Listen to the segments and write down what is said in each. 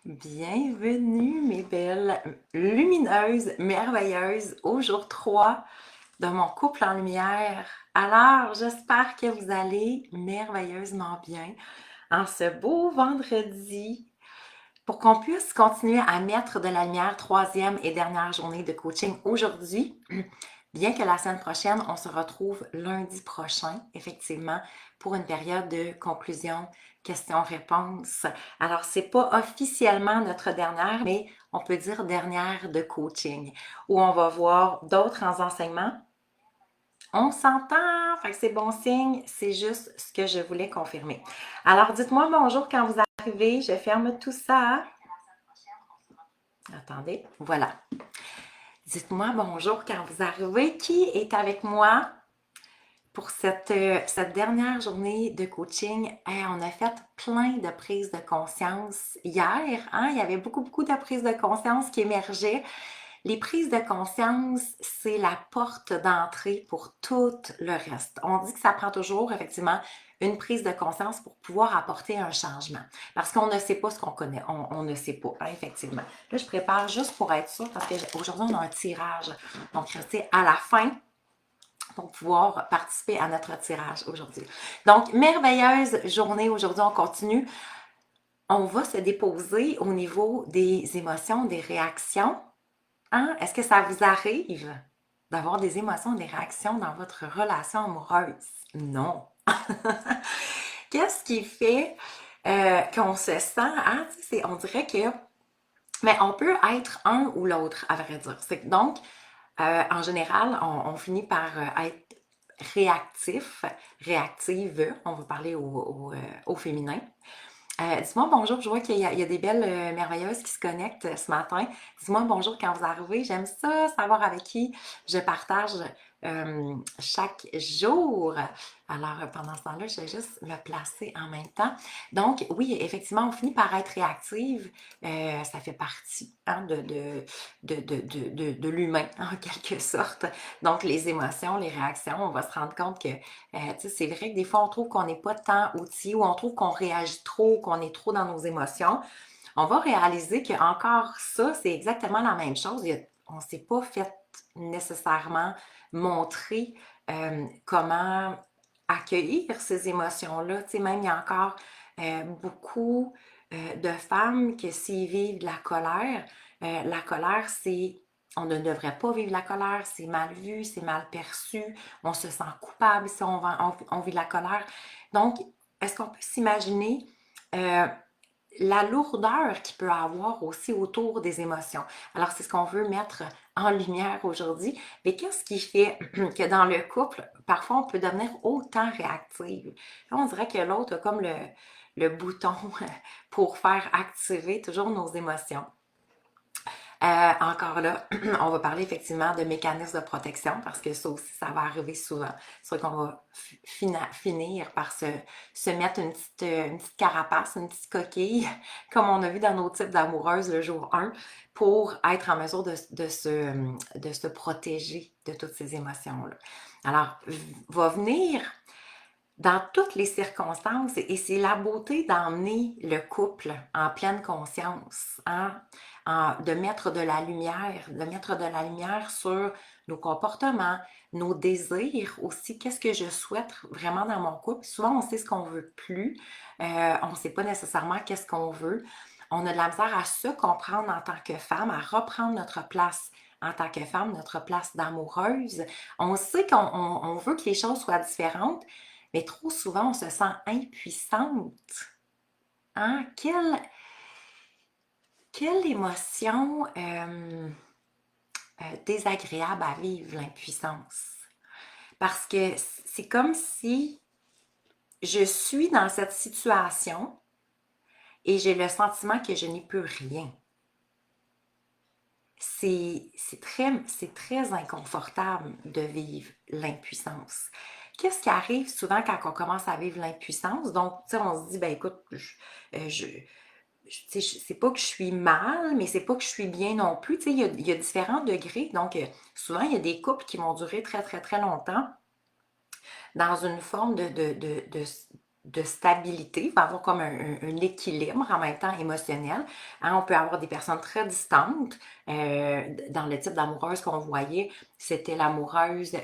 Bienvenue mes belles lumineuses, merveilleuses, au jour 3 de mon couple en lumière. Alors, j'espère que vous allez merveilleusement bien en ce beau vendredi pour qu'on puisse continuer à mettre de la lumière, troisième et dernière journée de coaching aujourd'hui. Bien que la semaine prochaine, on se retrouve lundi prochain, effectivement, pour une période de conclusion, questions-réponses. Alors, c'est pas officiellement notre dernière, mais on peut dire dernière de coaching, où on va voir d'autres enseignements. On s'entend, fait que c'est bon signe, c'est juste ce que je voulais confirmer. Alors, dites-moi bonjour quand vous arrivez, je ferme tout ça. Attendez, voilà. Dites-moi bonjour quand vous arrivez. Qui est avec moi pour cette dernière journée de coaching? Hey, on a fait plein de prises de conscience hier. Hein? Il y avait beaucoup de prises de conscience qui émergeaient. Les prises de conscience, c'est la porte d'entrée pour tout le reste. On dit que ça prend toujours, effectivement, une prise de conscience pour pouvoir apporter un changement. Parce qu'on ne sait pas ce qu'on connaît. On ne sait pas, hein, effectivement. Là, je prépare juste pour être sûre parce qu'aujourd'hui, on a un tirage. Donc, restez à la fin pour pouvoir participer à notre tirage aujourd'hui. Donc, merveilleuse journée aujourd'hui. On continue. On va se déposer au niveau des émotions, des réactions. Hein? Est-ce que ça vous arrive d'avoir des émotions, des réactions dans votre relation amoureuse? Non. Qu'est-ce qui fait qu'on se sent, hein? On dirait que, mais on peut être un ou l'autre, à vrai dire. Donc, en général, on finit par être réactif, réactive, on va parler au féminin. Dis-moi bonjour, je vois qu'il y a des belles merveilleuses qui se connectent ce matin. Dis-moi bonjour quand vous arrivez. J'aime ça, savoir avec qui je partage chaque jour. Alors, pendant ce temps-là, je vais juste me placer en même temps. Donc, oui, effectivement, on finit par être réactive. Ça fait partie hein, de l'humain, en quelque sorte. Donc, les émotions, les réactions, on va se rendre compte que c'est vrai que des fois, on trouve qu'on n'est pas tant outillé ou on trouve qu'on réagit trop, qu'on est trop dans nos émotions. On va réaliser que encore ça, c'est exactement la même chose. On ne s'est pas fait nécessairement montrer comment accueillir ces émotions-là. Tu sais, même il y a encore beaucoup de femmes que s'ils vivent de la colère, c'est on ne devrait pas vivre la colère, c'est mal vu, c'est mal perçu, on se sent coupable si on vit de la colère. Donc, est-ce qu'on peut s'imaginer euh, la lourdeur qu'il peut avoir aussi autour des émotions? Alors, c'est ce qu'on veut mettre en lumière aujourd'hui. Mais qu'est-ce qui fait que dans le couple, parfois, on peut devenir autant réactive? Là, on dirait que l'autre a comme le bouton pour faire activer toujours nos émotions. Encore là, on va parler effectivement de mécanismes de protection parce que ça aussi, ça va arriver souvent. C'est sûr qu'on va finir par se mettre une petite carapace, une petite coquille, comme on a vu dans nos types d'amoureuses le jour 1, pour être en mesure de se protéger de toutes ces émotions-là. Alors, va venir dans toutes les circonstances, et c'est la beauté d'emmener le couple en pleine conscience, hein, de mettre de la lumière sur nos comportements, nos désirs aussi, qu'est-ce que je souhaite vraiment dans mon couple. Souvent, on sait ce qu'on veut plus, on ne sait pas nécessairement qu'est-ce qu'on veut. On a de la misère à se comprendre en tant que femme, à reprendre notre place en tant que femme, notre place d'amoureuse. On sait qu'on veut que les choses soient différentes, mais trop souvent, on se sent impuissante. Hein? Quelle émotion désagréable à vivre, l'impuissance. Parce que c'est comme si je suis dans cette situation et j'ai le sentiment que je n'y peux rien. C'est très inconfortable de vivre l'impuissance. Qu'est-ce qui arrive souvent quand on commence à vivre l'impuissance? Donc, tu sais, on se dit, ben écoute, c'est pas que je suis mal, mais c'est pas que je suis bien non plus. Tu sais, il y a différents degrés. Donc, souvent, il y a des couples qui vont durer très longtemps dans une forme de stabilité, va avoir comme un équilibre en même temps émotionnel. Hein, on peut avoir des personnes très distantes. Dans le type d'amoureuse qu'on voyait, c'était l'amoureuse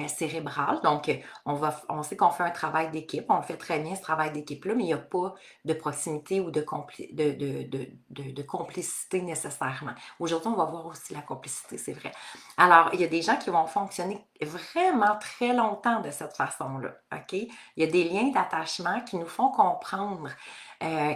cérébrale. Donc, on sait qu'on fait un travail d'équipe, on le fait très bien ce travail d'équipe-là, mais il n'y a pas de proximité ou de complicité nécessairement. Aujourd'hui, on va voir aussi la complicité, c'est vrai. Alors, il y a des gens qui vont fonctionner vraiment très longtemps de cette façon-là, OK? Il y a des liens d'attachement qui nous font comprendre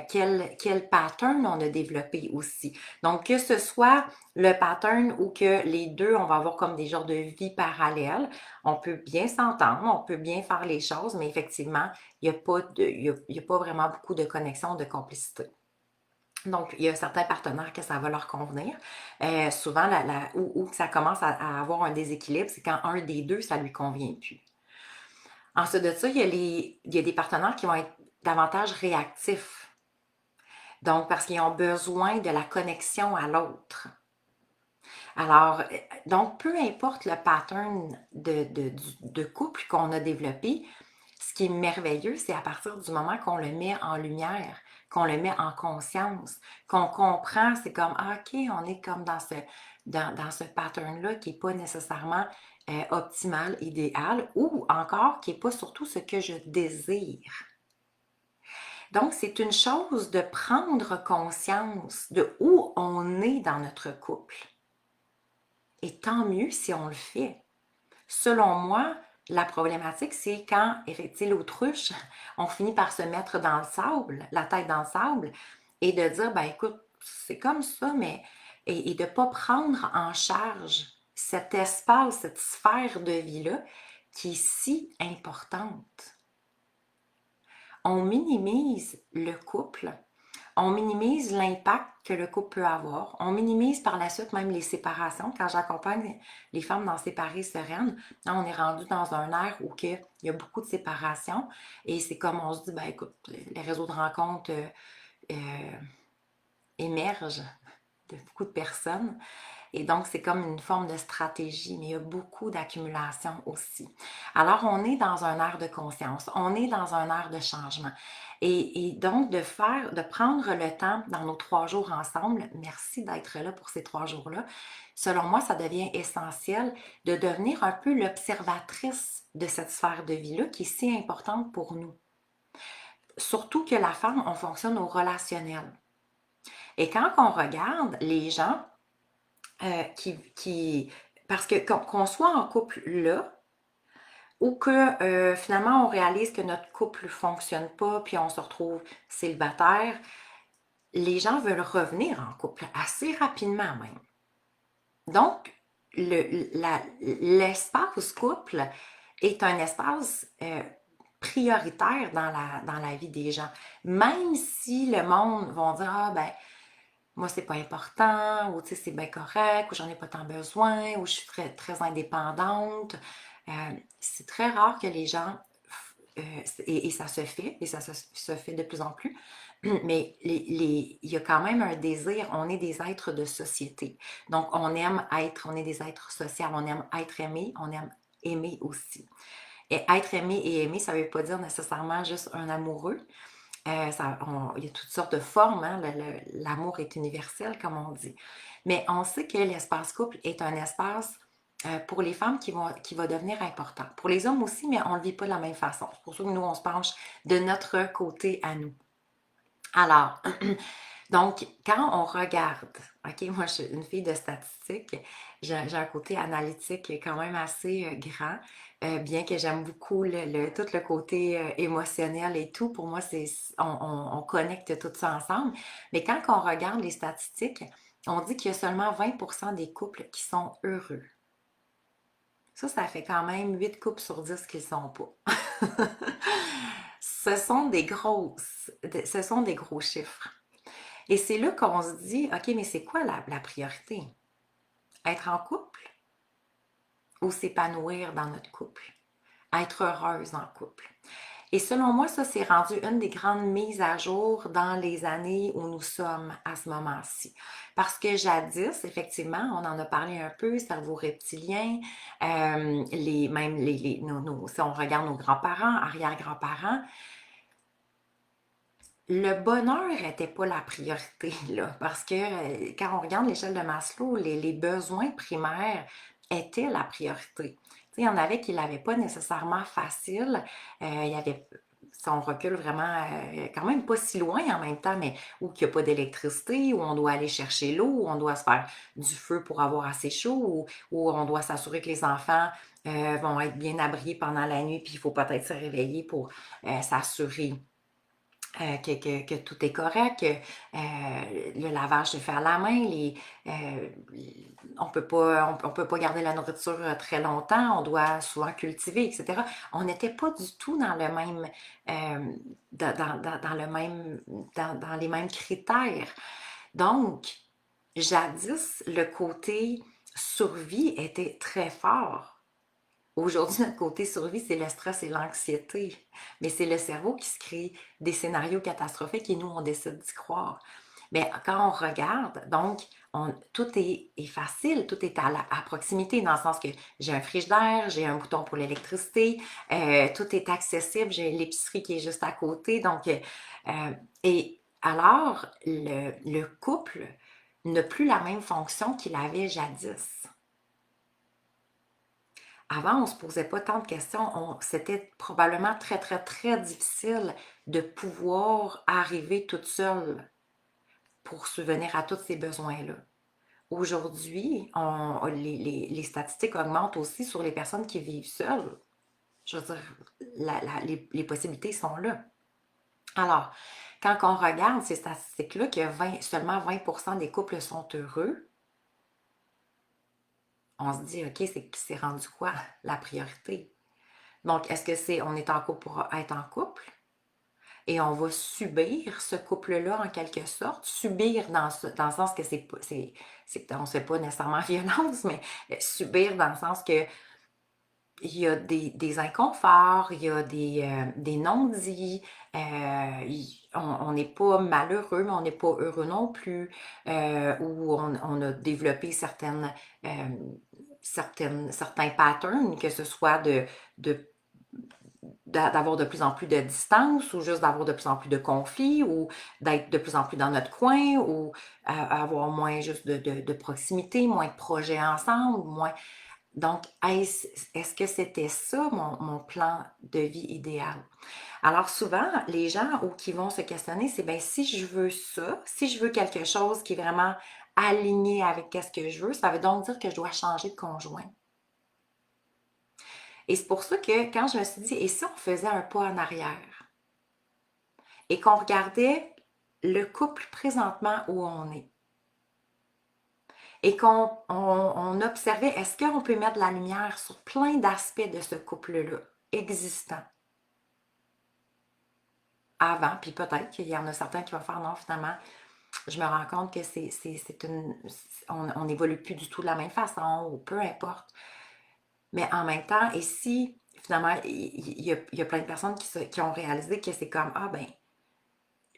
quel pattern on a développé aussi. Donc, que ce soit le pattern ou que les deux, on va avoir comme des genres de vie parallèles, on peut bien s'entendre, on peut bien faire les choses, mais effectivement, il n'y a pas il y a pas vraiment beaucoup de connexion, de complicité. Donc, il y a certains partenaires que ça va leur convenir. Souvent, où ça commence à avoir un déséquilibre, c'est quand un des deux, ça lui convient plus. Ensuite de ça, il y a des partenaires qui vont être davantage réactifs. Donc, parce qu'ils ont besoin de la connexion à l'autre. Alors, donc, peu importe le pattern de couple qu'on a développé, ce qui est merveilleux, c'est à partir du moment qu'on le met en lumière, qu'on le met en conscience, qu'on comprend, c'est comme, ah, OK, on est comme dans ce pattern-là qui n'est pas nécessairement optimal, idéal, ou encore qui n'est pas surtout ce que je désire. Donc, c'est une chose de prendre conscience de où on est dans notre couple. Et tant mieux si on le fait. Selon moi, la problématique, c'est quand, effectivement, l'autruche, on finit par se mettre dans le sable, la tête dans le sable, et de dire, ben écoute, c'est comme ça, mais et de ne pas prendre en charge cet espace, cette sphère de vie-là qui est si importante. On minimise le couple, on minimise l'impact que le couple peut avoir, on minimise par la suite même les séparations. Quand j'accompagne les femmes dans Séparées sereines, on est rendu dans un air où il y a beaucoup de séparations et c'est comme on se dit, ben écoute, les réseaux de rencontres émergent de beaucoup de personnes. Et donc, c'est comme une forme de stratégie, mais il y a beaucoup d'accumulation aussi. Alors, on est dans un air de conscience, on est dans un air de changement. Et donc, de prendre le temps dans nos 3 jours ensemble, merci d'être là pour ces 3 jours-là. Selon moi, ça devient essentiel de devenir un peu l'observatrice de cette sphère de vie-là qui est si importante pour nous. Surtout que la femme, on fonctionne au relationnel. Et quand on regarde les gens, parce que qu'on soit en couple là, ou que finalement on réalise que notre couple ne fonctionne pas, puis on se retrouve célibataire, les gens veulent revenir en couple assez rapidement même. Donc, l'espace couple est un espace prioritaire dans la vie des gens. Même si le monde va dire, ah ben, moi, c'est pas important, ou tu sais, c'est bien correct, ou j'en ai pas tant besoin, ou je suis très, très indépendante. Euh, c'est très rare que les gens, et ça se fait, et ça se fait de plus en plus, mais il y a quand même un désir, on est des êtres de société. Donc, on est des êtres sociaux, on aime être aimé, on aime aimer aussi. Et être aimé et aimé, ça ne veut pas dire nécessairement juste un amoureux. Il y a toutes sortes de formes, hein? L'amour est universel, comme on dit. Mais on sait que l'espace couple est un espace pour les femmes qui va devenir important. Pour les hommes aussi, mais on ne le vit pas de la même façon. C'est pour ça que nous, on se penche de notre côté à nous. Alors, donc, quand on regarde, OK, moi je suis une fille de statistiques, j'ai un côté analytique quand même assez grand, bien que j'aime beaucoup tout le côté émotionnel et tout, pour moi, on connecte tout ça ensemble. Mais quand on regarde les statistiques, on dit qu'il y a seulement 20% des couples qui sont heureux. Ça fait quand même 8 couples sur 10 qui ne le sont pas. Ce sont des gros chiffres. Et c'est là qu'on se dit, OK, mais c'est quoi la priorité? Être en couple ou s'épanouir dans notre couple? Être heureuse en couple? Et selon moi, ça, c'est rendu une des grandes mises à jour dans les années où nous sommes à ce moment-ci. Parce que jadis, effectivement, on en a parlé un peu, cerveau reptilien, même si on regarde nos grands-parents, arrière-grands-parents, le bonheur n'était pas la priorité, là, parce que quand on regarde l'échelle de Maslow, les besoins primaires étaient la priorité. Tu sais, il y en avait qui ne l'avaient pas nécessairement facile. Il y avait, si on recule vraiment, quand même pas si loin en même temps, mais où il n'y a pas d'électricité, où on doit aller chercher l'eau, où on doit se faire du feu pour avoir assez chaud, où on doit s'assurer que les enfants vont être bien abriés pendant la nuit, puis il faut peut-être se réveiller pour s'assurer que tout est correct, que le lavage se fait à la main, on peut pas garder la nourriture très longtemps, on doit souvent cultiver, etc. On n'était pas du tout dans le même, dans le même, dans les mêmes critères. Donc, jadis, le côté survie était très fort. Aujourd'hui, notre côté survie, c'est le stress et l'anxiété. Mais c'est le cerveau qui se crée des scénarios catastrophiques et nous, on décide d'y croire. Mais quand on regarde, donc, tout est facile, tout est à proximité, dans le sens que j'ai un frigidaire, j'ai un bouton pour l'électricité, tout est accessible, j'ai l'épicerie qui est juste à côté. Donc, et alors, le couple n'a plus la même fonction qu'il avait jadis. Avant, on ne se posait pas tant de questions. C'était probablement très, très, très difficile de pouvoir arriver toute seule pour subvenir à tous ces besoins-là. Aujourd'hui, les statistiques augmentent aussi sur les personnes qui vivent seules. Je veux dire, les possibilités sont là. Alors, quand on regarde ces statistiques-là, que seulement 20% des couples sont heureux, on se dit, OK, c'est rendu quoi la priorité? Donc, est-ce que on est en couple pour être en couple et on va subir ce couple-là en quelque sorte? Subir dans le sens que on ne se fait pas nécessairement violence, mais subir dans le sens que il y a des inconforts, il y a des non-dits, on n'est pas malheureux, mais on n'est pas heureux non plus, où on a développé euh, certains patterns, que ce soit de d'avoir de plus en plus de distance ou juste d'avoir de plus en plus de conflits ou d'être de plus en plus dans notre coin ou avoir moins juste de proximité, moins de projets ensemble, moins... Donc, est-ce que c'était ça mon plan de vie idéal? Alors souvent, les gens qui vont se questionner, c'est bien si je veux ça, si je veux quelque chose qui est vraiment aligné avec ce que je veux, ça veut donc dire que je dois changer de conjoint. Et c'est pour ça que quand je me suis dit, et si on faisait un pas en arrière et qu'on regardait le couple présentement où on est et qu'on observait, est-ce qu'on peut mettre de la lumière sur plein d'aspects de ce couple-là existant avant, puis peut-être qu'il y en a certains qui vont faire non, finalement, je me rends compte que on n'évolue plus du tout de la même façon, ou peu importe. Mais en même temps, et si finalement, il y a plein de personnes qui ont réalisé que c'est comme, ah ben,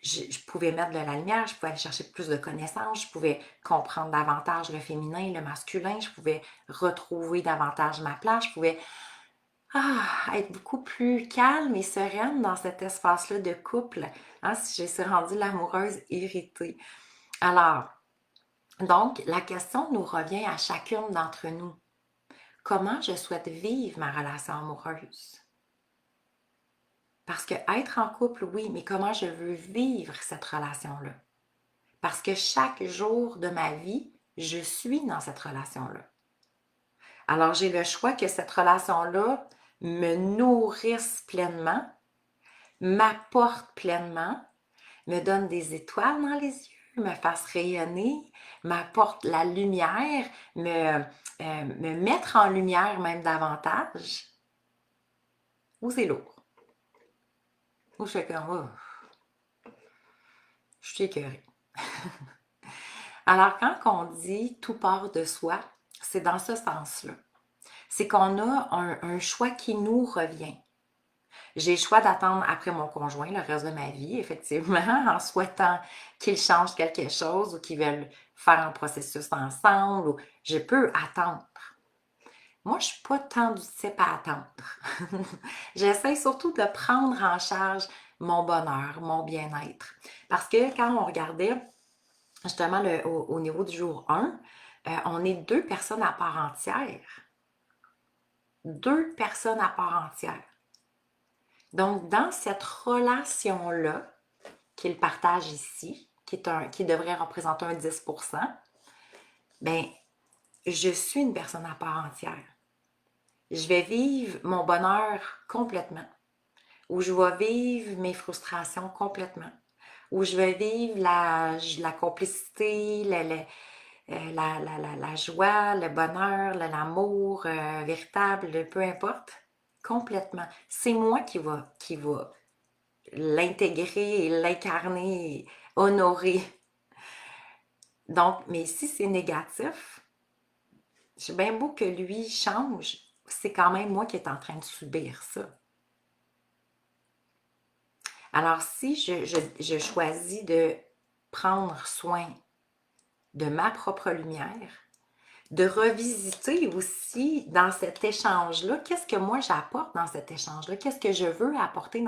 je pouvais mettre de la lumière, je pouvais aller chercher plus de connaissances, je pouvais comprendre davantage le féminin, le masculin, je pouvais retrouver davantage ma place, je pouvais être beaucoup plus calme et sereine dans cet espace-là de couple, hein, si je suis rendue l'amoureuse irritée. Alors, donc, la question nous revient à chacune d'entre nous. Comment je souhaite vivre ma relation amoureuse? Parce que être en couple, oui, mais comment je veux vivre cette relation-là? Parce que chaque jour de ma vie, je suis dans cette relation-là. Alors, j'ai le choix que cette relation-là me nourrisse pleinement, m'apporte pleinement, me donne des étoiles dans les yeux, me fasse rayonner, m'apporte la lumière, me mettre en lumière même davantage, ou c'est lourd. Ou je fais comme, oh, je suis écœurée. Alors, quand on dit tout part de soi, c'est dans ce sens-là. C'est qu'on a un choix qui nous revient. J'ai le choix d'attendre après mon conjoint le reste de ma vie, effectivement, en souhaitant qu'il change quelque chose ou qu'ils veulent faire un processus ensemble. Ou je peux attendre. Moi, je ne suis pas tant du type à attendre. J'essaie surtout de prendre en charge mon bonheur, mon bien-être. Parce que quand on regardait justement au niveau du jour 1, on est deux personnes à part entière. Deux personnes à part entière. Donc, dans cette relation-là, qu'il partage ici, qui devrait représenter un 10%, ben, je suis une personne à part entière. Je vais vivre mon bonheur complètement, où je vais vivre mes frustrations complètement, où je vais vivre la complicité, la joie, le bonheur, l'amour véritable, peu importe, complètement. C'est moi qui va l'intégrer, l'incarner, honorer. Donc, mais si c'est négatif, c'est bien beau que lui change, c'est quand même moi qui est en train de subir ça. Alors, si je choisis de prendre soin de ma propre lumière, de revisiter aussi dans cet échange-là, qu'est-ce que moi j'apporte dans cet échange-là, qu'est-ce que je veux apporter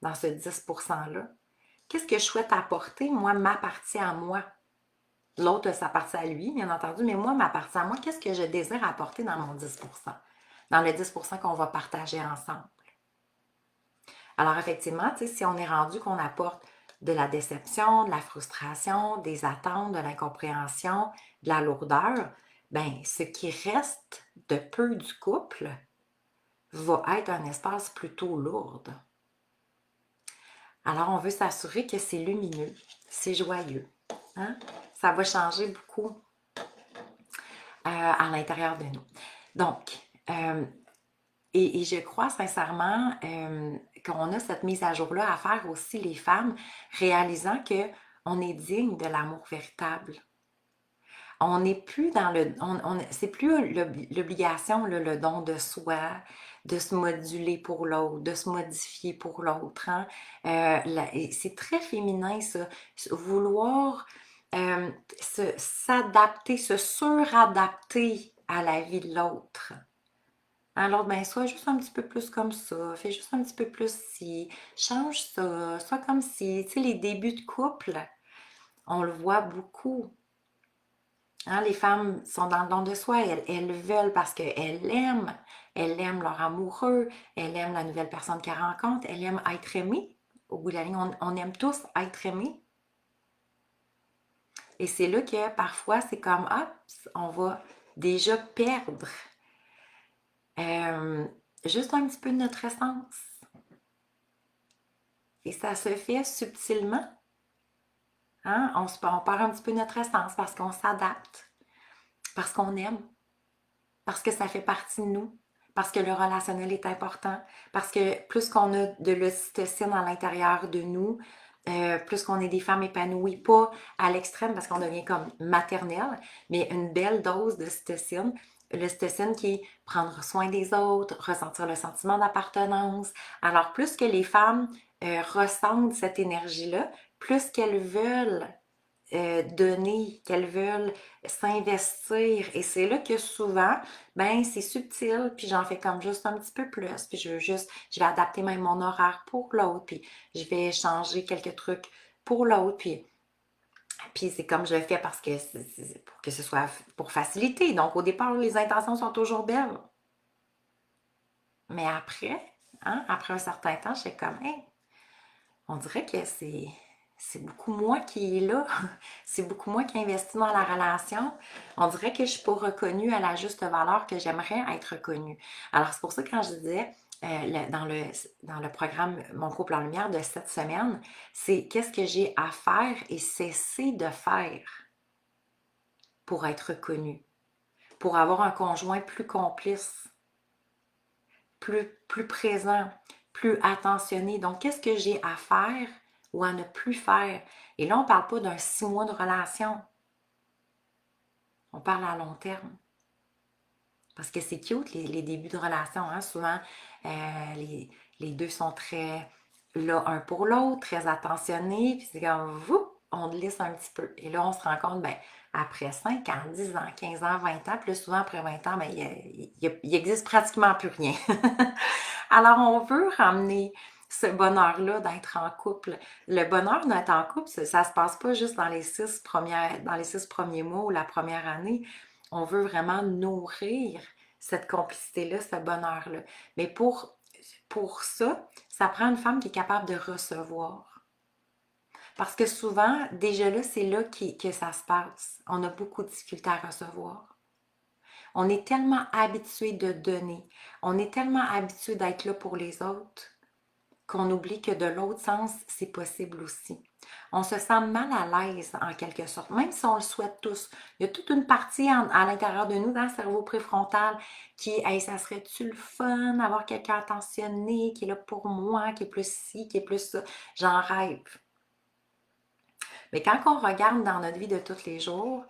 dans ce 10%-là, qu'est-ce que je souhaite apporter, moi, ma partie à moi. L'autre, sa partie à lui, bien entendu, mais moi, ma partie à moi, qu'est-ce que je désire apporter dans mon 10%, dans le 10% qu'on va partager ensemble. Alors, effectivement, si on est rendu qu'on apporte de la déception, de la frustration, des attentes, de l'incompréhension, de la lourdeur, bien, ce qui reste de peu du couple va être un espace plutôt lourd. Alors, on veut s'assurer que c'est lumineux, c'est joyeux. Hein? Ça va changer beaucoup à l'intérieur de nous. Donc, et je crois sincèrement qu'on a cette mise à jour-là à faire aussi les femmes, réalisant qu'on est digne de l'amour véritable. On n'est plus dans le... c'est plus l'obligation, le don de soi, de se moduler pour l'autre, de se modifier pour l'autre. Hein? C'est très féminin, ça. Vouloir s'adapter, se suradapter à la vie de l'autre. Alors, ben, sois juste un petit peu plus comme ça, fais juste un petit peu plus ci, change ça, sois comme ci. Tu sais, les débuts de couple, on le voit beaucoup. Hein, les femmes sont dans le don de soi, elles veulent parce qu'elles aiment leur amoureux, elles aiment la nouvelle personne qu'elles rencontrent, elles aiment être aimées. Au bout de la ligne, on aime tous être aimés. Et c'est là que parfois, c'est comme, hop, on va déjà perdre juste un petit peu de notre essence. Et ça se fait subtilement. Hein? On perd un petit peu de notre essence parce qu'on s'adapte, parce qu'on aime, parce que ça fait partie de nous, parce que le relationnel est important, parce que plus qu'on a de l'ocytocine à l'intérieur de nous, plus qu'on est des femmes épanouies, pas à l'extrême parce qu'on devient comme maternelle, mais une belle dose d'ocytocine. L'ocytocine qui est prendre soin des autres, ressentir le sentiment d'appartenance. Alors, plus que les femmes ressentent cette énergie-là, plus qu'elles veulent donner, qu'elles veulent s'investir. Et c'est là que souvent, ben c'est subtil, puis j'en fais comme juste un petit peu plus, puis je vais adapter même mon horaire pour l'autre, puis je vais changer quelques trucs pour l'autre, puis c'est comme je le fais parce que pour que ce soit pour faciliter. Donc au départ, les intentions sont toujours belles. Mais après, hein, après un certain temps, je suis comme, hey, on dirait que c'est beaucoup moi qui est là. C'est beaucoup moi qui investis dans la relation. On dirait que je ne suis pas reconnue à la juste valeur que j'aimerais être reconnue. Alors, c'est pour ça que quand je disais dans le programme Mon couple en lumière de cette semaine, c'est qu'est-ce que j'ai à faire et cesser de faire pour être reconnue, pour avoir un conjoint plus complice, plus présent, plus attentionné. Donc, qu'est-ce que j'ai à faire ou à ne plus faire? Et là, on ne parle pas d'un 6 mois de relation. On parle à long terme. Parce que c'est cute, les débuts de relation. Hein? Souvent, les les deux sont très là un pour l'autre, très attentionnés, puis c'est comme, vous, on glisse un petit peu. Et là, on se rend compte, ben, après 5 ans, 10 ans, 15 ans, 20 ans, plus souvent après 20 ans, ben, il existe pratiquement plus rien. Alors, on veut ramener ce bonheur-là d'être en couple. Le bonheur d'être en couple, ça se passe pas juste dans les 6 premiers mois ou la première année. On veut vraiment nourrir cette complicité-là, ce bonheur-là. Mais pour ça, ça prend une femme qui est capable de recevoir. Parce que souvent, déjà là, c'est là que ça se passe. On a beaucoup de difficultés à recevoir. On est tellement habitué de donner. On est tellement habitué d'être là pour les autres qu'on oublie que de l'autre sens, c'est possible aussi. On se sent mal à l'aise en quelque sorte, même si on le souhaite tous. Il y a toute une partie à l'intérieur de nous, dans le cerveau préfrontal, qui est hey, ça serait-tu le fun d'avoir quelqu'un attentionné, qui est là pour moi, qui est plus ci, qui est plus ça. J'en rêve. Mais quand on regarde dans notre vie de tous les jours,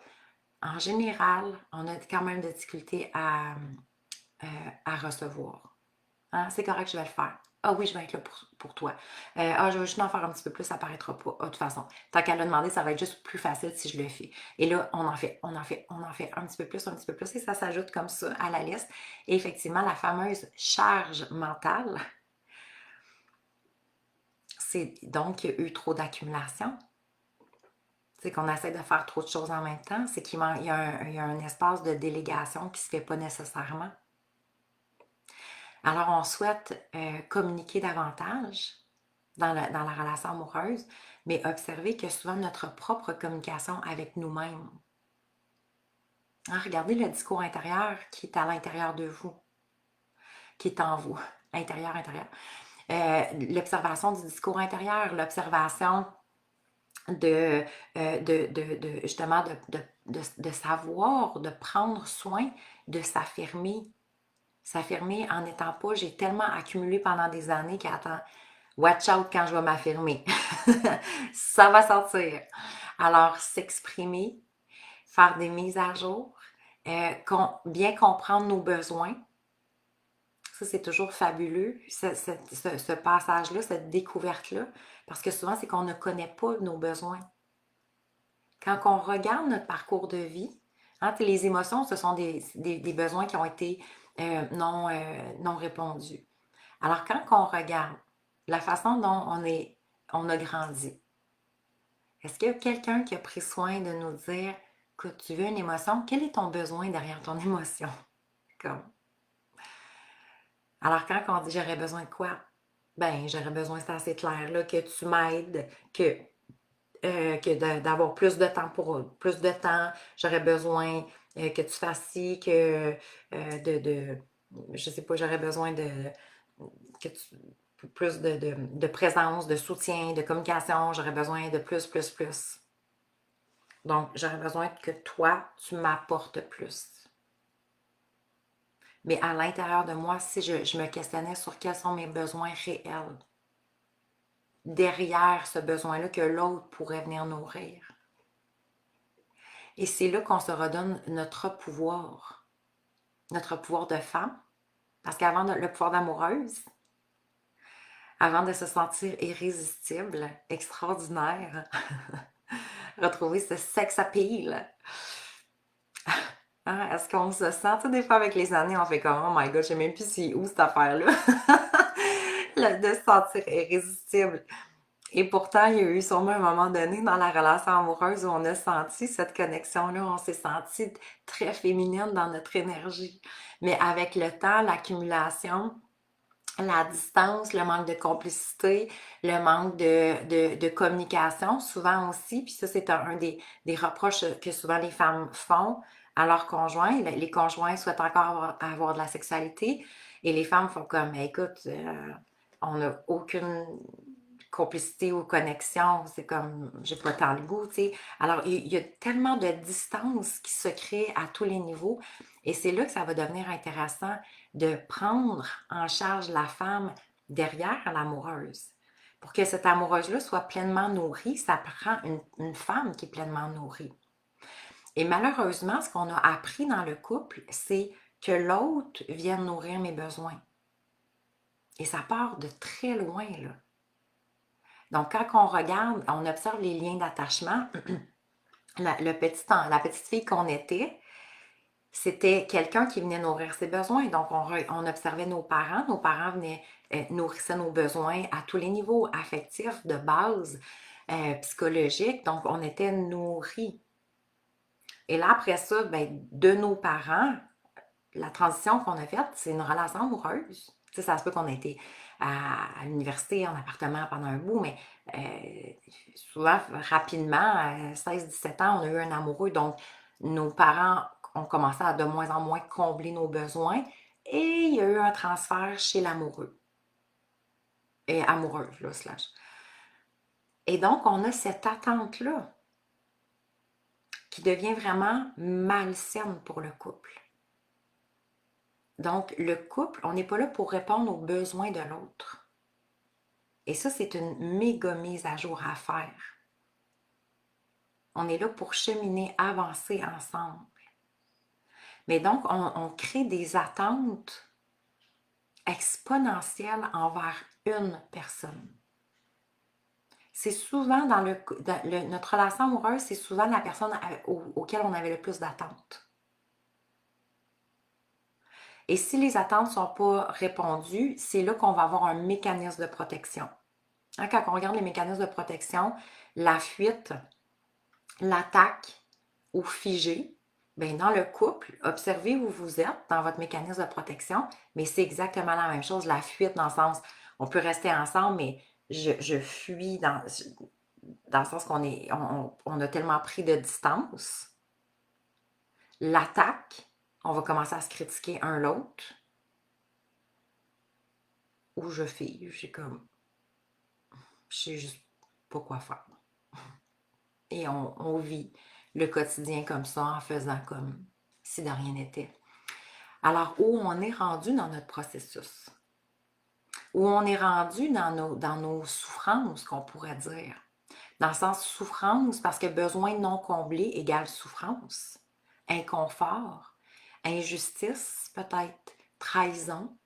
en général, on a quand même des difficultés à recevoir. Hein? C'est correct, je vais le faire. Ah oui, je vais être là pour toi. Je vais juste en faire un petit peu plus, ça paraîtra pas. Ah, de toute façon, tant qu'à le demander, ça va être juste plus facile si je le fais. Et là, on en fait un petit peu plus, et ça s'ajoute comme ça à la liste. Et effectivement, la fameuse charge mentale, c'est donc qu'il y a eu trop d'accumulation. C'est qu'on essaie de faire trop de choses en même temps, c'est qu'il y a un espace de délégation qui ne se fait pas nécessairement. Alors, on souhaite communiquer davantage dans la relation amoureuse, mais observer que souvent notre propre communication avec nous-mêmes. Hein, regardez le discours intérieur qui est à l'intérieur de vous, qui est en vous, intérieur, intérieur. L'observation du discours intérieur, l'observation justement de savoir, de prendre soin, de s'affirmer. S'affirmer en n'étant pas, j'ai tellement accumulé pendant des années qu'attends, watch out quand je vais m'affirmer. Ça va sortir. Alors, s'exprimer, faire des mises à jour, bien comprendre nos besoins. Ça, c'est toujours fabuleux, ce passage-là, cette découverte-là, parce que souvent, c'est qu'on ne connaît pas nos besoins. Quand on regarde notre parcours de vie, hein, les émotions, ce sont des besoins qui ont été non répondus. Alors, quand on regarde la façon dont on a grandi, est-ce qu'il y a quelqu'un qui a pris soin de nous dire, écoute, tu veux une émotion? Quel est ton besoin derrière ton émotion? Comme. Alors, quand on dit j'aurais besoin de quoi? Ben, j'aurais besoin, c'est assez clair, là, que tu m'aides, que d'avoir plus de temps pour plus de temps. J'aurais besoin que tu fasses ci, de je sais pas, j'aurais besoin que tu, plus de présence, de soutien, de communication. J'aurais besoin de plus, plus, plus. Donc, j'aurais besoin que toi, tu m'apportes plus. Mais à l'intérieur de moi, si je me questionnais sur quels sont mes besoins réels, derrière ce besoin-là que l'autre pourrait venir nourrir. Et c'est là qu'on se redonne notre pouvoir de femme. Parce qu'avant le pouvoir d'amoureuse, avant de se sentir irrésistible, extraordinaire, retrouver ce sex appeal. Hein, est-ce qu'on se sent, tu sais, des fois avec les années, on fait comme, oh my god, je sais même plus c'est où cette affaire-là. De se sentir irrésistible. Et pourtant, il y a eu sûrement un moment donné dans la relation amoureuse où on a senti cette connexion-là, on s'est senti très féminine dans notre énergie. Mais avec le temps, l'accumulation, la distance, le manque de complicité, le manque de communication, souvent aussi, puis ça, c'est un des reproches que souvent les femmes font à leurs conjoints. Les conjoints souhaitent encore avoir de la sexualité et les femmes font comme, écoute, on n'a aucune complicité ou connexion, c'est comme, j'ai pas tant le goût, tu sais. Alors, il y a tellement de distance qui se crée à tous les niveaux et c'est là que ça va devenir intéressant de prendre en charge la femme derrière l'amoureuse. Pour que cette amoureuse-là soit pleinement nourrie, ça prend une femme qui est pleinement nourrie. Et malheureusement, ce qu'on a appris dans le couple, c'est que l'autre vienne nourrir mes besoins. Et ça part de très loin, là. Donc, quand on regarde, on observe les liens d'attachement, la petite fille qu'on était, c'était quelqu'un qui venait nourrir ses besoins. Donc, on observait nos parents. Nos parents venaient nourrissaient nos besoins à tous les niveaux, affectifs, de base, psychologiques. Donc, on était nourris. Et là, après ça, ben, de nos parents, la transition qu'on a faite, c'est une relation amoureuse. Tu sais, ça se peut qu'on ait été à l'université, en appartement pendant un bout, mais souvent, rapidement, à 16-17 ans, on a eu un amoureux. Donc, nos parents ont commencé à de moins en moins combler nos besoins et il y a eu un transfert chez l'amoureux. Et amoureuse, là, slash. Et donc, on a cette attente-là qui devient vraiment malsaine pour le couple. Donc, le couple, on n'est pas là pour répondre aux besoins de l'autre. Et ça, c'est une méga mise à jour à faire. On est là pour cheminer, avancer ensemble. Mais donc, on crée des attentes exponentielles envers une personne. C'est souvent notre relation amoureuse, c'est souvent la personne auquel on avait le plus d'attentes. Et si les attentes ne sont pas répondues, c'est là qu'on va avoir un mécanisme de protection. Hein, quand on regarde les mécanismes de protection, la fuite, l'attaque ou figé, bien, dans le couple, observez où vous êtes dans votre mécanisme de protection, mais c'est exactement la même chose. La fuite, dans le sens, on peut rester ensemble, mais je fuis dans le sens on a tellement pris de distance. L'attaque, on va commencer à se critiquer un l'autre. Ou je fige, je sais juste pas quoi faire. Et on vit le quotidien comme ça en faisant comme si de rien n'était. Alors, où on est rendu dans notre processus? Où on est rendu dans nos souffrances, qu'on pourrait dire. Dans le sens souffrance, parce que besoin non comblé égale souffrance, inconfort, injustice peut-être, trahison.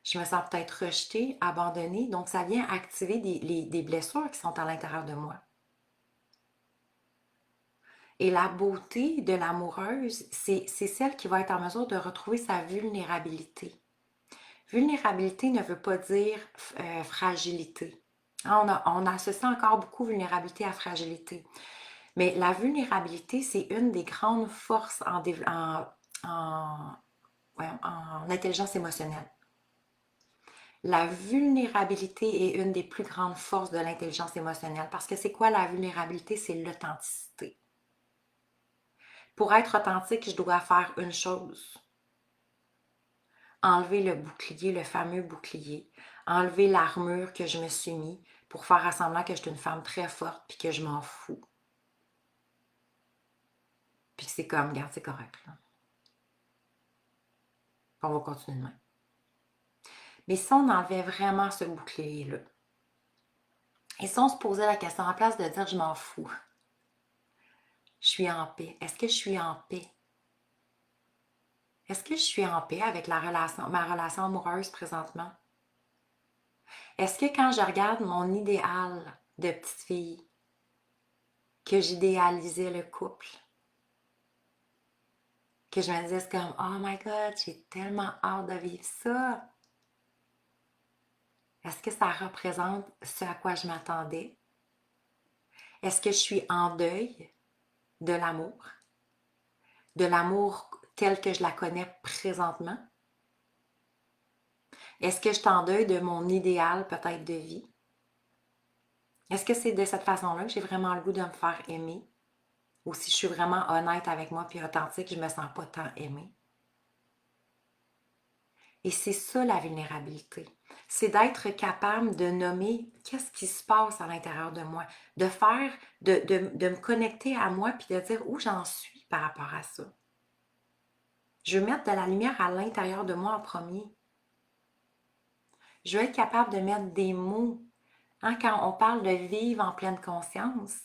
Je me sens peut-être rejetée, abandonnée. Donc, ça vient activer des blessures qui sont à l'intérieur de moi. Et la beauté de l'amoureuse, c'est celle qui va être en mesure de retrouver sa vulnérabilité. Vulnérabilité ne veut pas dire fragilité. On associe encore beaucoup vulnérabilité à fragilité. Mais la vulnérabilité, c'est une des grandes forces en intelligence émotionnelle. La vulnérabilité est une des plus grandes forces de l'intelligence émotionnelle parce que c'est quoi la vulnérabilité? C'est l'authenticité. Pour être authentique, je dois faire une chose. Enlever le bouclier, le fameux bouclier. Enlever l'armure que je me suis mis pour faire semblant que je suis une femme très forte puis que je m'en fous. Puis c'est comme, regarde, c'est correct. Là. On va continuer demain. Mais si on enlevait vraiment ce bouclier-là, et si on se posait la question en place de dire je m'en fous, je suis en paix. Est-ce que je suis en paix? Est-ce que je suis en paix avec ma relation amoureuse présentement? Est-ce que quand je regarde mon idéal de petite fille, que j'idéalisais le couple, que je me disais c'est comme oh my god, j'ai tellement hâte de vivre ça. Est-ce que ça représente ce à quoi je m'attendais? Est-ce que je suis en deuil de l'amour? De l'amour tel que je la connais présentement? Est-ce que je suis en deuil de mon idéal peut-être de vie? Est-ce que c'est de cette façon-là que j'ai vraiment le goût de me faire aimer? Ou si je suis vraiment honnête avec moi puis authentique, je ne me sens pas tant aimée? Et c'est ça la vulnérabilité. C'est d'être capable de nommer qu'est-ce qui se passe à l'intérieur de moi, de faire, de me connecter à moi puis de dire où j'en suis par rapport à ça. Je veux mettre de la lumière à l'intérieur de moi en premier. Je veux être capable de mettre des mots. Hein, quand on parle de vivre en pleine conscience,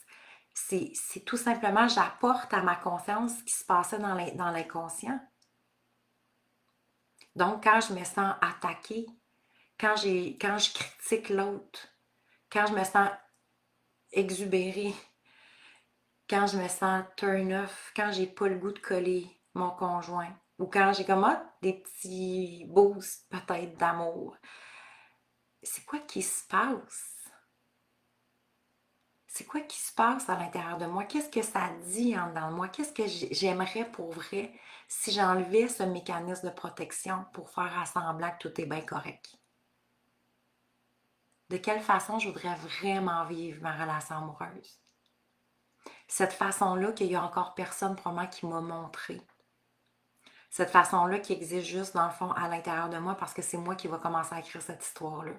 c'est tout simplement, j'apporte à ma conscience ce qui se passait dans l'inconscient. Donc, quand je me sens attaquée, quand je critique l'autre, quand je me sens exubérée, quand je me sens turn off, quand j'ai pas le goût de coller mon conjoint, ou quand j'ai comme des petits boosts peut-être d'amour. C'est quoi qui se passe? C'est quoi qui se passe à l'intérieur de moi? Qu'est-ce que ça dit en dedans de moi? Qu'est-ce que j'aimerais pour vrai si j'enlevais ce mécanisme de protection pour faire à semblant que tout est bien correct? De quelle façon je voudrais vraiment vivre ma relation amoureuse? Cette façon-là qu'il y a encore personne probablement qui m'a montré. Cette façon-là qui existe juste dans le fond à l'intérieur de moi parce que c'est moi qui va commencer à écrire cette histoire-là.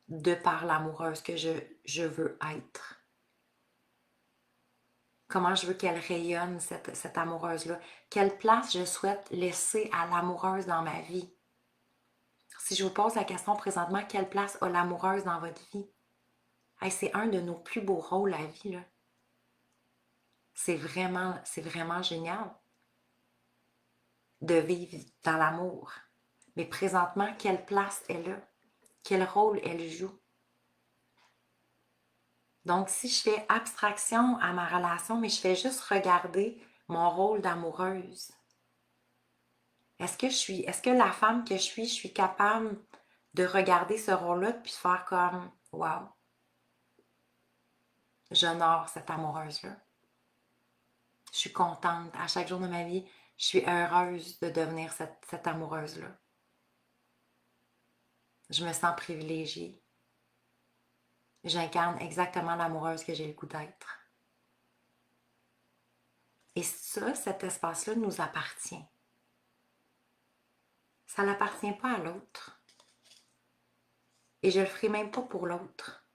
De par l'amoureuse que je veux être. Comment je veux qu'elle rayonne, cette amoureuse-là. Quelle place je souhaite laisser à l'amoureuse dans ma vie. Si je vous pose la question présentement, quelle place a l'amoureuse dans votre vie? Hey, c'est un de nos plus beaux rôles à vie, là. C'est vraiment génial de vivre dans l'amour. Mais présentement, quelle place elle a? Quel rôle elle joue? Donc, si je fais abstraction à ma relation, mais je fais juste regarder mon rôle d'amoureuse, est-ce que la femme que je suis capable de regarder ce rôle-là puis de faire comme, wow, j'honore cette amoureuse-là. Je suis contente. À chaque jour de ma vie, je suis heureuse de devenir cette amoureuse-là. Je me sens privilégiée. J'incarne exactement l'amoureuse que j'ai le goût d'être. Et ça, cet espace-là nous appartient. Ça n'appartient pas à l'autre. Et je le ferai même pas pour l'autre.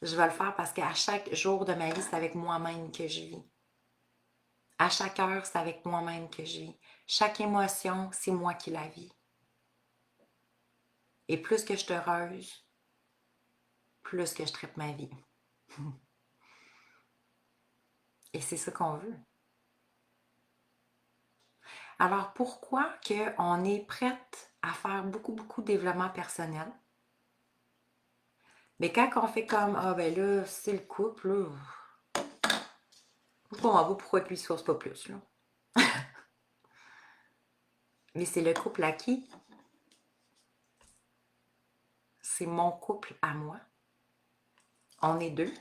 Je vais le faire parce qu'à chaque jour de ma vie, c'est avec moi-même que je vis. À chaque heure, c'est avec moi-même que je vis. Chaque émotion, c'est moi qui la vis. Et plus que je suis heureuse, plus que je tripe ma vie. Et c'est ça qu'on veut. Alors pourquoi qu'on est prête à faire beaucoup de développement personnel? Mais quand on fait comme, ah ben là, c'est le couple, là, on va pourquoi lui ne se force pas plus, là. Mais c'est le couple à qui? C'est mon couple à moi. On est deux.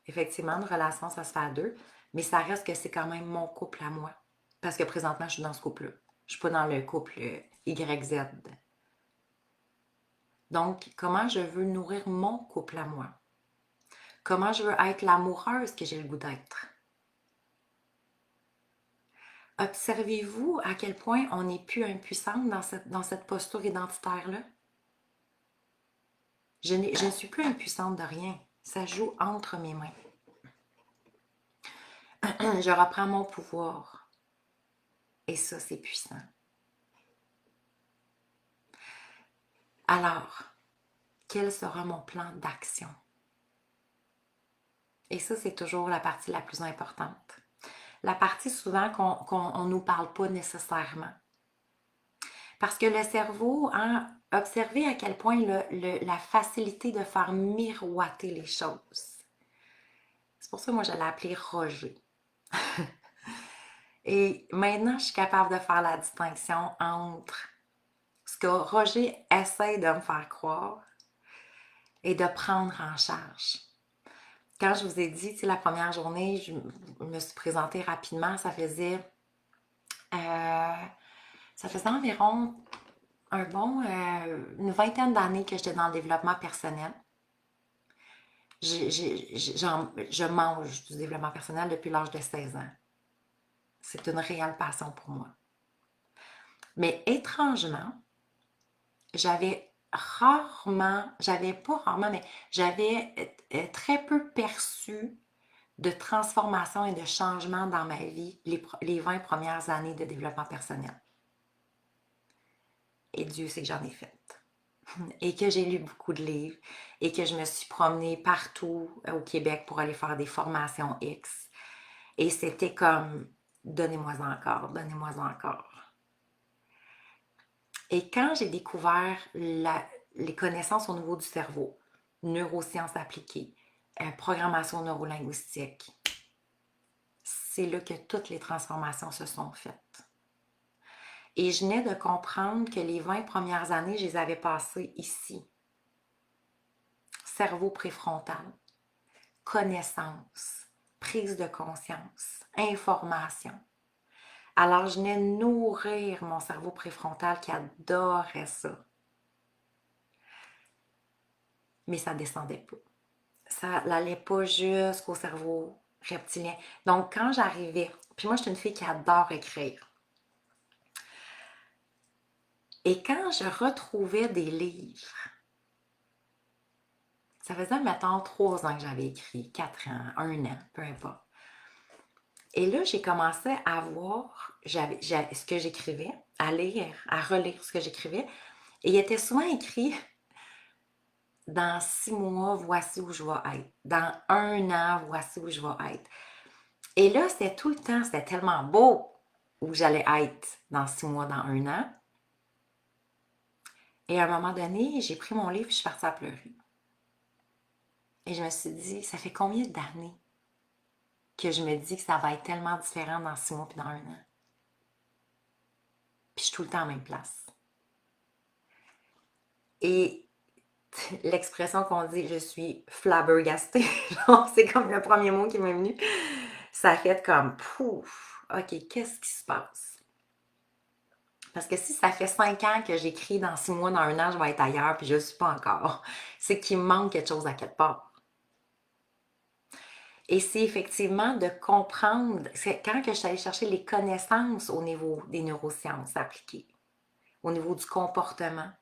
Effectivement, une relation, ça se fait à deux. Mais ça reste que c'est quand même mon couple à moi. Parce que présentement, je suis dans ce couple-là. Je ne suis pas dans le couple YZ. Donc, comment je veux nourrir mon couple à moi? Comment je veux être l'amoureuse que j'ai le goût d'être? Observez-vous à quel point on n'est plus impuissante dans cette posture identitaire-là? Je ne suis plus impuissante de rien. Ça joue entre mes mains. Je reprends mon pouvoir. Et ça, c'est puissant. Alors, quel sera mon plan d'action? Et ça, c'est toujours la partie la plus importante. La partie souvent qu'on ne nous parle pas nécessairement. Parce que le cerveau, hein, observez à quel point la facilité de faire miroiter les choses. C'est pour ça que moi, je l'ai appelé Roger. Et maintenant, je suis capable de faire la distinction entre ce que Roger essaie de me faire croire et de prendre en charge. Quand je vous ai dit, la première journée, je me suis présentée rapidement, ça faisait environ une vingtaine d'années que j'étais dans le développement personnel. Je mange du développement personnel depuis l'âge de 16 ans. C'est une réelle passion pour moi. Mais étrangement, j'avais très peu perçu de transformation et de changement dans ma vie les 20 premières années de développement personnel. Et Dieu sait que j'en ai fait. Et que j'ai lu beaucoup de livres et que je me suis promenée partout au Québec pour aller faire des formations X. Et c'était comme, donnez-moi encore, donnez-moi encore. Et quand j'ai découvert les connaissances au niveau du cerveau, neurosciences appliquées, programmation neurolinguistique, c'est là que toutes les transformations se sont faites. Et je venais de comprendre que les 20 premières années, je les avais passées ici. Cerveau préfrontal, connaissance, prise de conscience, information. Alors, je venais nourrir mon cerveau préfrontal qui adorait ça. Mais ça ne descendait pas. Ça n'allait pas jusqu'au cerveau reptilien. Donc, quand j'arrivais, puis moi, je suis une fille qui adore écrire. Et quand je retrouvais des livres, ça faisait, mettons, 3 ans que j'avais écrit, 4 ans, 1 an, peu importe. Et là, j'ai commencé à voir ce que j'écrivais, à lire, à relire ce que j'écrivais. Et il était souvent écrit dans 6 mois, voici où je vais être. Dans 1 an, voici où je vais être. Et là, c'était tout le temps, c'était tellement beau où j'allais être dans 6 mois, dans 1 an. Et à un moment donné, j'ai pris mon livre et je suis partie à pleurer. Et je me suis dit, ça fait combien d'années que je me dis que ça va être tellement différent dans 6 mois puis dans 1 an? Puis je suis tout le temps en même place. Et l'expression qu'on dit, je suis flabbergastée, c'est comme le premier mot qui m'est venu. Ça a fait comme, pouf, ok, qu'est-ce qui se passe? Parce que si ça fait 5 ans que j'écris dans 6 mois, dans 1 an, je vais être ailleurs, puis je ne suis pas encore, c'est qu'il me manque quelque chose à quelque part. Et c'est effectivement de comprendre, c'est quand que je suis allée chercher les connaissances au niveau des neurosciences appliquées, au niveau du comportement,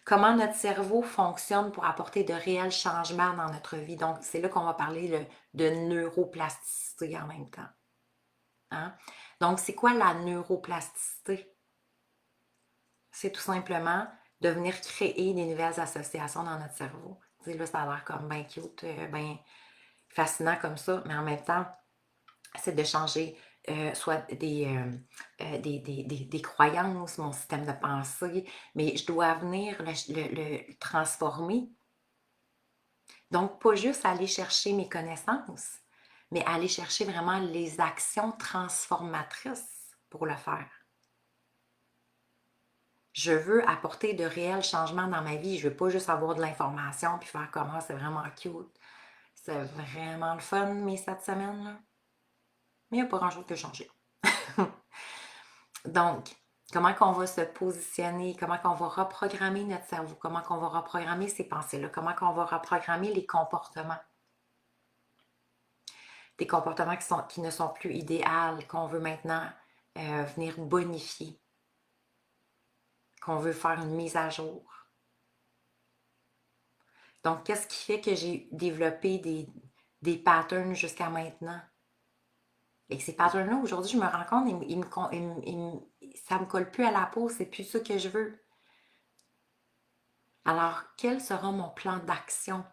comment notre cerveau fonctionne pour apporter de réels changements dans notre vie. Donc, c'est là qu'on va parler de neuroplasticité en même temps. Hein? Donc, c'est quoi la neuroplasticité? C'est tout simplement de venir créer des nouvelles associations dans notre cerveau. Tu sais, là, ça a l'air comme bien cute, bien fascinant comme ça, mais en même temps, c'est de changer soit des croyances, mon système de pensée, mais je dois venir le transformer. Donc, pas juste aller chercher mes connaissances, mais aller chercher vraiment les actions transformatrices pour le faire. Je veux apporter de réels changements dans ma vie. Je veux pas juste avoir de l'information puis faire comment c'est vraiment cute. C'est vraiment le fun, mes 7 semaines, là. Mais il n'y a pas grand-chose qui a changé. Donc, comment qu'on va se positionner, comment qu'on va reprogrammer notre cerveau, comment qu'on va reprogrammer ces pensées-là, comment qu'on va reprogrammer les comportements. Des comportements qui ne sont plus idéaux, qu'on veut maintenant venir bonifier, qu'on veut faire une mise à jour. Donc, qu'est-ce qui fait que j'ai développé des patterns jusqu'à maintenant? Et que ces patterns-là, aujourd'hui, je me rends compte, ça ne me colle plus à la peau, c'est plus ça que je veux. Alors, quel sera mon plan d'action?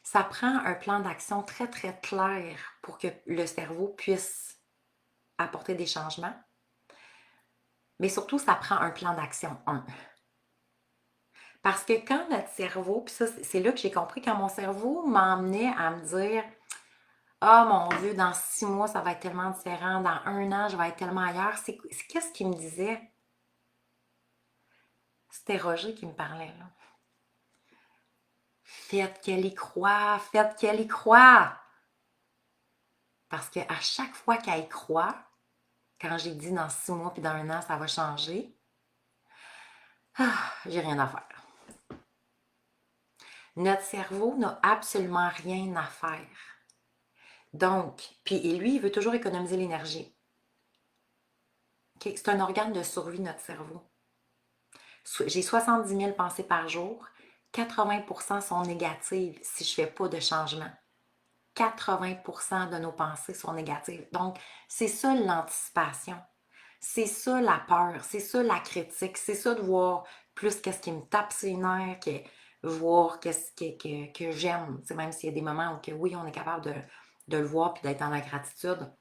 Ça prend un plan d'action très, très clair pour que le cerveau puisse apporter des changements. Mais surtout, ça prend un plan d'action 1. Parce que quand notre cerveau, puis ça, c'est là que j'ai compris, quand mon cerveau m'emmenait à me dire ah mon Dieu, dans 6 mois, ça va être tellement différent, dans 1 an, je vais être tellement ailleurs, qu'est-ce qu'il me disait? C'était Roger qui me parlait, là. Faites qu'elle y croit, faites qu'elle y croit. Parce qu'à chaque fois qu'elle y croit, quand j'ai dit dans 6 mois puis dans 1 an, ça va changer, j'ai rien à faire. Notre cerveau n'a absolument rien à faire. Donc, puis lui, il veut toujours économiser l'énergie. Okay? C'est un organe de survie, notre cerveau. J'ai 70 000 pensées par jour. 80% sont négatives si je ne fais pas de changement. 80% de nos pensées sont négatives. Donc, c'est ça l'anticipation. C'est ça la peur. C'est ça la critique. C'est ça de voir plus qu'est-ce qui me tape ses nerfs, que voir qu'est-ce que j'aime. Même s'il y a des moments où oui, on est capable de le voir puis d'être dans la gratitude.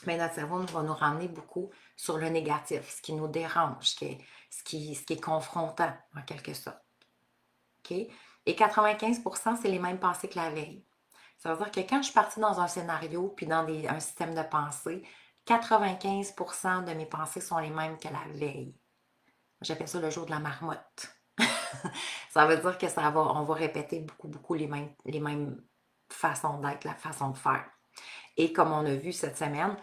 mais notre cerveau va nous ramener beaucoup sur le négatif, ce qui nous dérange, ce qui est confrontant en quelque sorte. OK? Et 95%, c'est les mêmes pensées que la veille. Ça veut dire que quand je suis partie dans un scénario puis dans un système de pensée, 95% de mes pensées sont les mêmes que la veille. J'appelle ça le jour de la marmotte. Ça veut dire que on va répéter beaucoup, beaucoup les mêmes façons d'être, la façon de faire. Et comme on a vu cette semaine,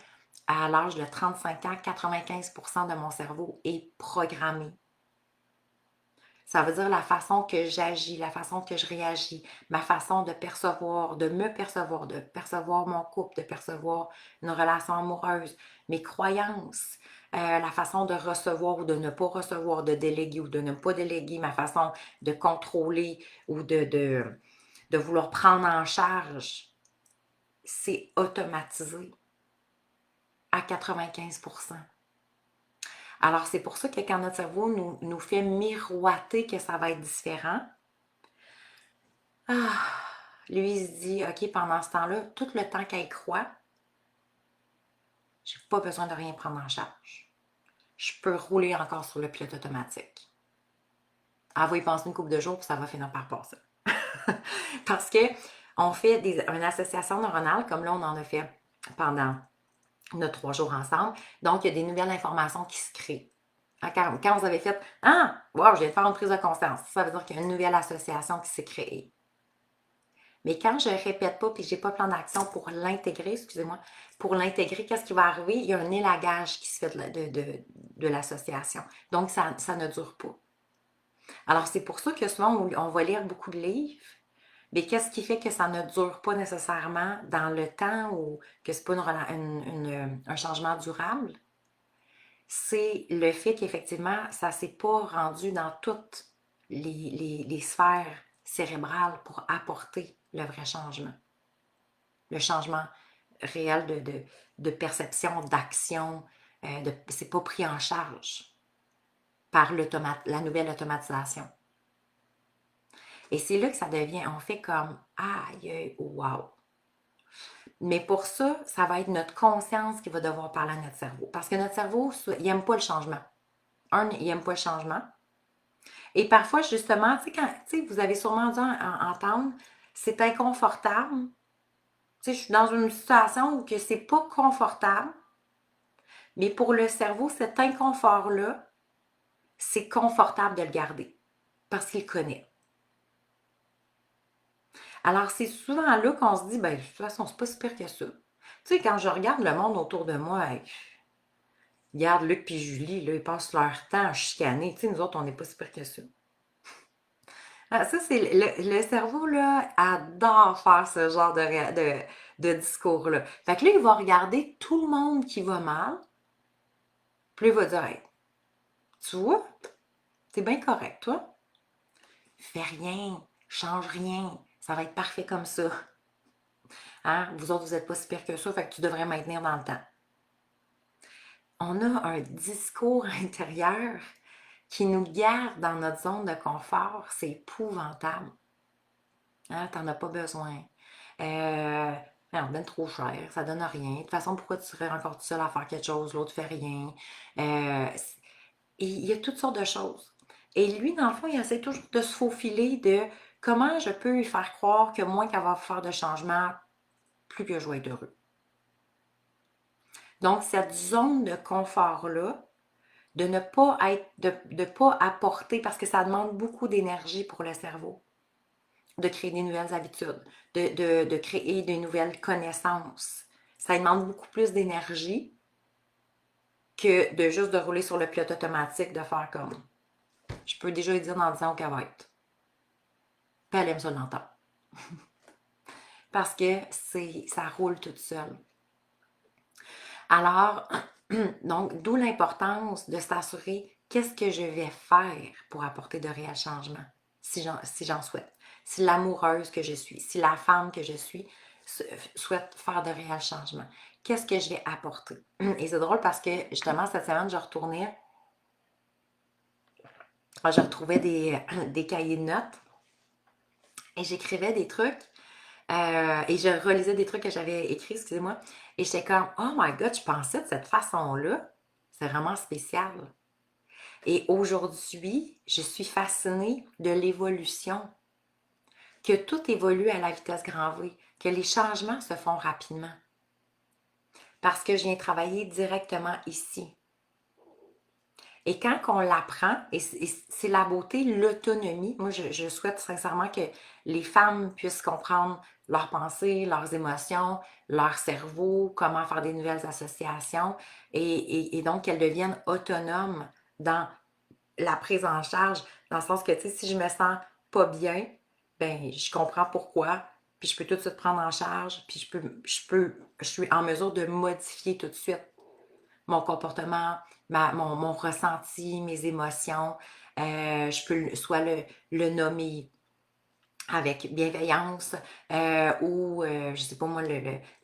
à l'âge de 35 ans, 95% de mon cerveau est programmé. Ça veut dire la façon que j'agis, la façon que je réagis, ma façon de percevoir, de me percevoir, de percevoir mon couple, de percevoir une relation amoureuse, mes croyances, la façon de recevoir ou de ne pas recevoir, de déléguer ou de ne pas déléguer, ma façon de contrôler ou de vouloir prendre en charge, c'est automatisé à 95%. Alors, c'est pour ça que quand notre cerveau nous fait miroiter que ça va être différent, lui, il se dit, OK, pendant ce temps-là, tout le temps qu'elle croit, j'ai pas besoin de rien prendre en charge. Je peux rouler encore sur le pilote automatique. Elle va y penser une couple de jours, puis ça va finir par passer. Parce que on fait une association neuronale, comme là, on en a fait pendant nos 3 jours ensemble. Donc, il y a des nouvelles informations qui se créent. Quand vous avez fait Ah, wow, je viens de faire une prise de conscience, ça veut dire qu'il y a une nouvelle association qui s'est créée. Mais quand je ne répète pas et que je n'ai pas plan d'action pour l'intégrer, excusez-moi, pour l'intégrer, qu'est-ce qui va arriver? Il y a un élagage qui se fait de l'association. Donc, ça ne dure pas. Alors, c'est pour ça que souvent, on va lire beaucoup de livres, mais qu'est-ce qui fait que ça ne dure pas nécessairement dans le temps ou que ce n'est pas un changement durable? C'est le fait qu'effectivement, ça ne s'est pas rendu dans toutes les sphères cérébrales pour apporter le vrai changement. Le changement réel de perception, d'action, c'est pas pris en charge par la nouvelle automatisation. Et c'est là que ça devient, on fait comme aïe, wow. Mais pour ça, ça va être notre conscience qui va devoir parler à notre cerveau. Parce que notre cerveau, il n'aime pas le changement. Il n'aime pas le changement. Et parfois, justement, tu sais, vous avez sûrement dû entendre, c'est inconfortable. Tu sais, je suis dans une situation où que c'est pas confortable, mais pour le cerveau, cet inconfort-là, c'est confortable de le garder parce qu'il connaît. Alors, c'est souvent là qu'on se dit, ben, de toute façon, c'est pas si pire que ça. Tu sais, quand je regarde le monde autour de moi, regarde Luc et Julie, là, ils passent leur temps à chicaner. Tu sais, nous autres, on n'est pas si pire que ça. Ah, ça, c'est le cerveau, là, adore faire ce genre de discours-là. Fait que là, il va regarder tout le monde qui va mal, puis il va dire, hey, tu vois, c'est bien correct, toi. Fais rien, change rien, ça va être parfait comme ça. Hein? Vous autres, vous n'êtes pas si pire que ça, fait que tu devrais maintenir dans le temps. On a un discours intérieur qui nous garde dans notre zone de confort. C'est épouvantable. Hein? T'en as pas besoin. Non, donne trop cher, ça donne rien. De toute façon, pourquoi tu serais encore tout seul à faire quelque chose, l'autre fait rien? Et il y a toutes sortes de choses. Et lui, dans le fond, il essaie toujours de se faufiler de comment je peux lui faire croire que moins qu'elle va faire de changement, plus que je vais être heureux. Donc, cette zone de confort-là, de ne pas être, de pas apporter, parce que ça demande beaucoup d'énergie pour le cerveau, de créer des nouvelles habitudes, de créer des nouvelles connaissances. Ça demande beaucoup plus d'énergie que de juste de rouler sur le pilote automatique, de faire comme je peux déjà lui dire dans 10 ans où qu'elle va être. Puis elle aime ça l'entendre. Parce que ça roule toute seule. Alors, donc, d'où l'importance de s'assurer qu'est-ce que je vais faire pour apporter de réels changements, si j'en souhaite. Si l'amoureuse que je suis, si la femme que je suis souhaite faire de réels changements, qu'est-ce que je vais apporter? Et c'est drôle parce que justement, cette semaine, je retrouvais des cahiers de notes et j'écrivais des trucs Et je relisais des trucs que j'avais écrits, excusez-moi, et j'étais comme, oh my God, je pensais de cette façon-là. C'est vraiment spécial. Et aujourd'hui, je suis fascinée de l'évolution, que tout évolue à la vitesse grand V, que les changements se font rapidement. Parce que je viens travailler directement ici. Et quand on l'apprend, et c'est la beauté, l'autonomie, moi je souhaite sincèrement que les femmes puissent comprendre leurs pensées, leurs émotions, leur cerveau, comment faire des nouvelles associations, et donc qu'elles deviennent autonomes dans la prise en charge, dans le sens que, tu sais, si je me sens pas bien, ben je comprends pourquoi, puis je peux tout de suite prendre en charge, puis je suis en mesure de modifier tout de suite mon comportement, mon ressenti, mes émotions. Je peux soit le nommer avec bienveillance ou, je sais pas moi,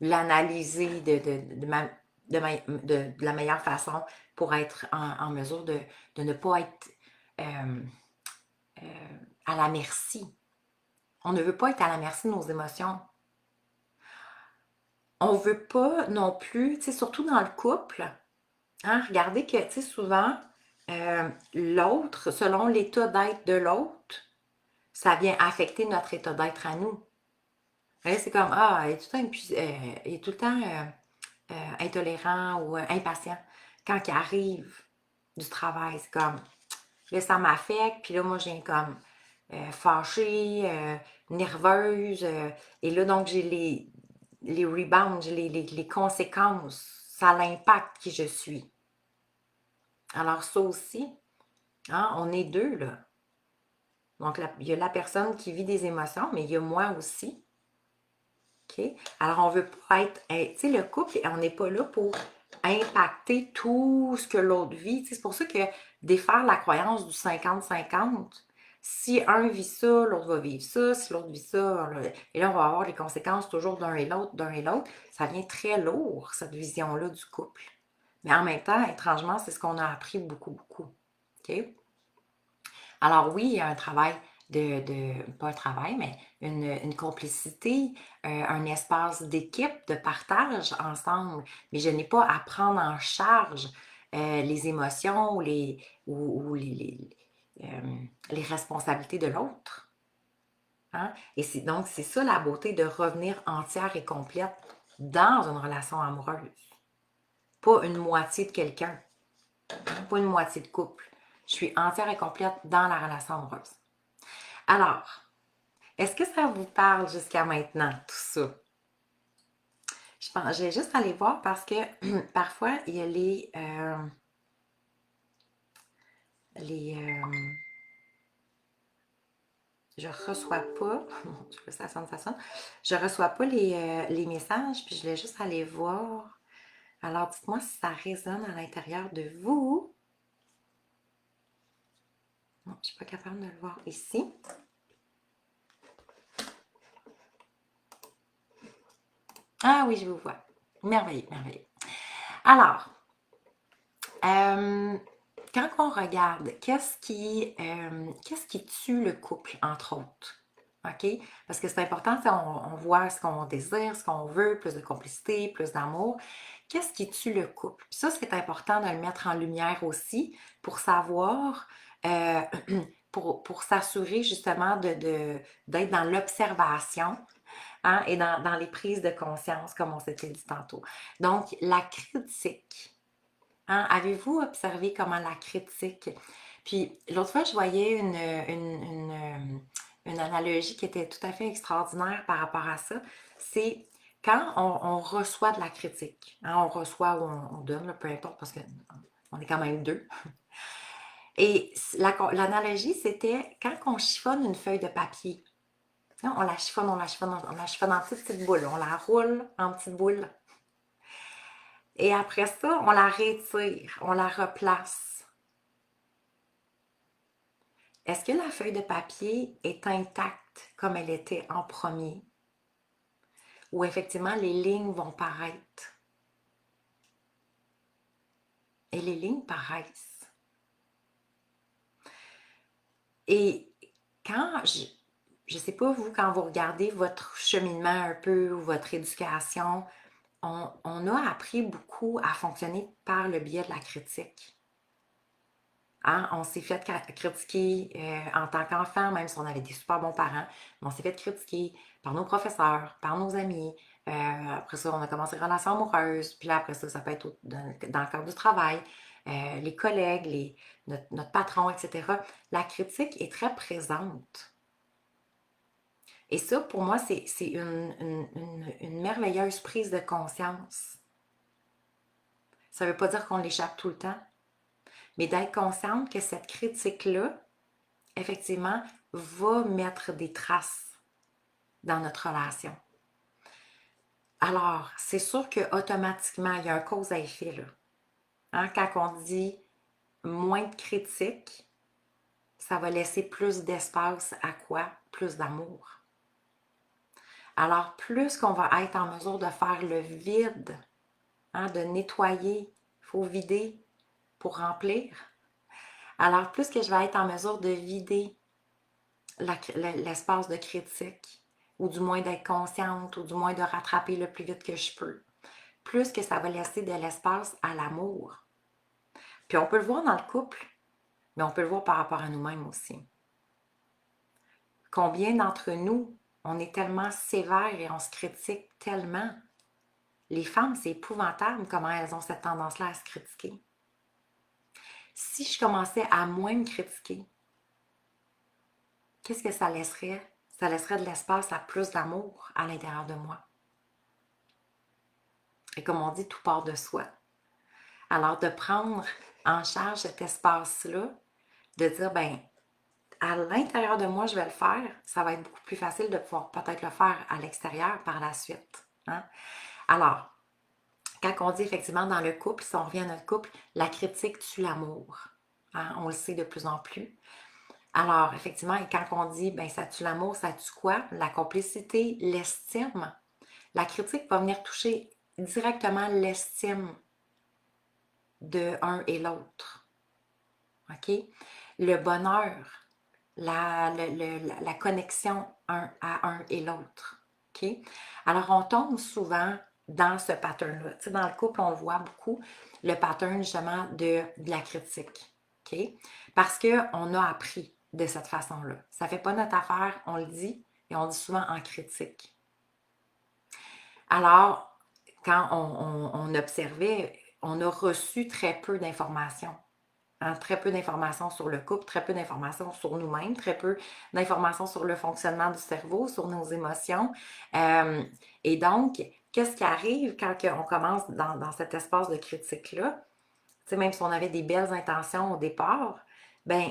l'analyser de la meilleure façon pour être en mesure de ne pas être euh, à la merci. On ne veut pas être à la merci de nos émotions. On ne veut pas non plus, tu sais, surtout dans le couple, hein, regardez que, tu sais, souvent, l'autre, selon l'état d'être de l'autre, ça vient affecter notre état d'être à nous. Hein, c'est comme, ah, il est tout le temps intolérant ou impatient. Quand il arrive du travail, c'est comme, là, ça m'affecte, puis là, moi, je viens comme fâchée, nerveuse, et là, donc, j'ai les rebounds, j'ai les conséquences, ça l'impact qui je suis. Alors, ça aussi, hein, on est deux, là. Donc, il y a la personne qui vit des émotions, mais il y a moi aussi. OK? Alors, on ne veut pas être. Tu sais, le couple, on n'est pas là pour impacter tout ce que l'autre vit. Tu sais, c'est pour ça que défaire la croyance du 50-50, si un vit ça, l'autre va vivre ça. Si l'autre vit ça, et là, on va avoir les conséquences toujours d'un et l'autre. Ça devient très lourd, cette vision-là du couple. Mais en même temps, étrangement, c'est ce qu'on a appris beaucoup, beaucoup. OK? Alors oui, il y a un travail pas un travail, mais une complicité, un espace d'équipe, de partage ensemble. Mais je n'ai pas à prendre en charge les émotions ou les responsabilités de l'autre. Hein? Et donc, c'est ça la beauté de revenir entière et complète dans une relation amoureuse. Pas une moitié de quelqu'un, hein? Pas une moitié de couple. Je suis entière et complète dans la relation amoureuse. Alors, est-ce que ça vous parle jusqu'à maintenant, tout ça? Je vais juste aller voir parce que parfois, il y a je reçois pas, ça sonne, je reçois pas les messages, puis je vais juste aller voir. Alors, dites-moi si ça résonne à l'intérieur de vous. Non, je ne suis pas capable de le voir ici. Ah oui, je vous vois. Merveilleux, merveilleux. Alors, quand on regarde, qu'est-ce qui tue le couple, entre autres? OK? Parce que c'est important, on voit ce qu'on désire, ce qu'on veut, plus de complicité, plus d'amour. Qu'est-ce qui tue le couple? Puis ça, c'est important de le mettre en lumière aussi pour savoir, euh, pour s'assurer justement d'être dans l'observation, hein, et dans les prises de conscience, comme on s'était dit tantôt. Donc, la critique. Hein, avez-vous observé comment la critique? Puis l'autre fois, je voyais une analogie qui était tout à fait extraordinaire par rapport à ça. C'est quand on reçoit de la critique, hein, on reçoit ou on donne, là, peu importe, parce qu'on est quand même deux. Et l'analogie, c'était quand on chiffonne une feuille de papier. Hein, on la chiffonne, on la chiffonne, on la chiffonne en petites boules. On la roule en petites boules. Et après ça, on la retire, on la replace. Est-ce que la feuille de papier est intacte comme elle était en premier? Ou effectivement, les lignes vont paraître? Et les lignes paraissent. Et quand je sais pas, vous, quand vous regardez votre cheminement un peu ou votre éducation, on a appris beaucoup à fonctionner par le biais de la critique. Hein? On s'est fait critiquer en tant qu'enfant, même si on avait des super bons parents, mais on s'est fait critiquer par nos professeurs, par nos amis. Après ça, on a commencé les relations amoureuses, puis là, après ça, ça peut être dans le cadre du travail, les collègues, notre patron, etc. La critique est très présente. Et ça, pour moi, c'est une merveilleuse prise de conscience. Ça ne veut pas dire qu'on l'échappe tout le temps, mais d'être consciente que cette critique-là, effectivement, va mettre des traces dans notre relation. Alors, c'est sûr qu'automatiquement, il y a un cause à effet là. Hein? Quand on dit moins de critiques, ça va laisser plus d'espace à quoi? Plus d'amour. Alors, plus qu'on va être en mesure de faire le vide, hein, de nettoyer, il faut vider pour remplir. Alors, plus que je vais être en mesure de vider l'espace de critique, ou du moins d'être consciente, ou du moins de rattraper le plus vite que je peux, plus que ça va laisser de l'espace à l'amour. Puis on peut le voir dans le couple, mais on peut le voir par rapport à nous-mêmes aussi. Combien d'entre nous, on est tellement sévère et on se critique tellement. Les femmes, c'est épouvantable comment elles ont cette tendance-là à se critiquer. Si je commençais à moins me critiquer, qu'est-ce que ça laisserait? Ça laisserait de l'espace à plus d'amour à l'intérieur de moi. Et comme on dit, tout part de soi. Alors, de prendre en charge cet espace-là, de dire, ben, à l'intérieur de moi, je vais le faire, ça va être beaucoup plus facile de pouvoir peut-être le faire à l'extérieur par la suite. Hein? Alors, quand on dit effectivement dans le couple, si on revient à notre couple, la critique tue l'amour. Hein? On le sait de plus en plus. Alors, effectivement, et quand on dit, ben, ça tue l'amour, ça tue quoi? La complicité, l'estime. La critique va venir toucher directement l'estime de un et l'autre. OK? Le bonheur, la connexion à un et l'autre. OK? Alors, on tombe souvent dans ce pattern-là. Tu sais, dans le couple, on le voit beaucoup, le pattern justement de la critique. OK? Parce qu'on a appris de cette façon-là. Ça ne fait pas notre affaire, on le dit, et on dit souvent en critique. Alors, quand on observait, on a reçu très peu d'informations. Hein, très peu d'informations sur le couple, très peu d'informations sur nous-mêmes, très peu d'informations sur le fonctionnement du cerveau, sur nos émotions. Et donc, qu'est-ce qui arrive quand on commence dans cet espace de critique-là? Tu sais, même si on avait des belles intentions au départ, ben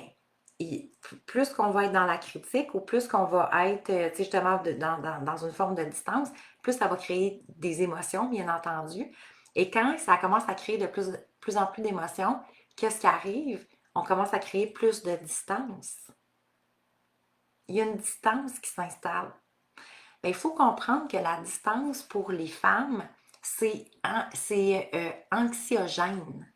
plus qu'on va être dans la critique ou plus qu'on va être tu sais, justement dans une forme de distance, plus ça va créer des émotions, bien entendu. Et quand ça commence à créer de plus en plus d'émotions, qu'est-ce qui arrive? On commence à créer plus de distance. Il y a une distance qui s'installe. Ben, il faut comprendre que la distance pour les femmes, c'est anxiogène,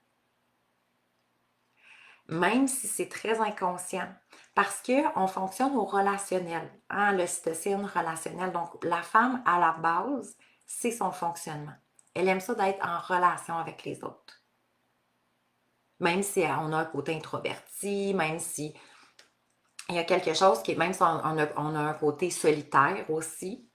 même si c'est très inconscient, parce qu'on fonctionne au relationnel, hein, l'ocytocine relationnelle. Donc, la femme, à la base, c'est son fonctionnement. Elle aime ça d'être en relation avec les autres. Même si on a un côté introverti, même si il y a quelque chose qui est, même si on a un côté solitaire aussi,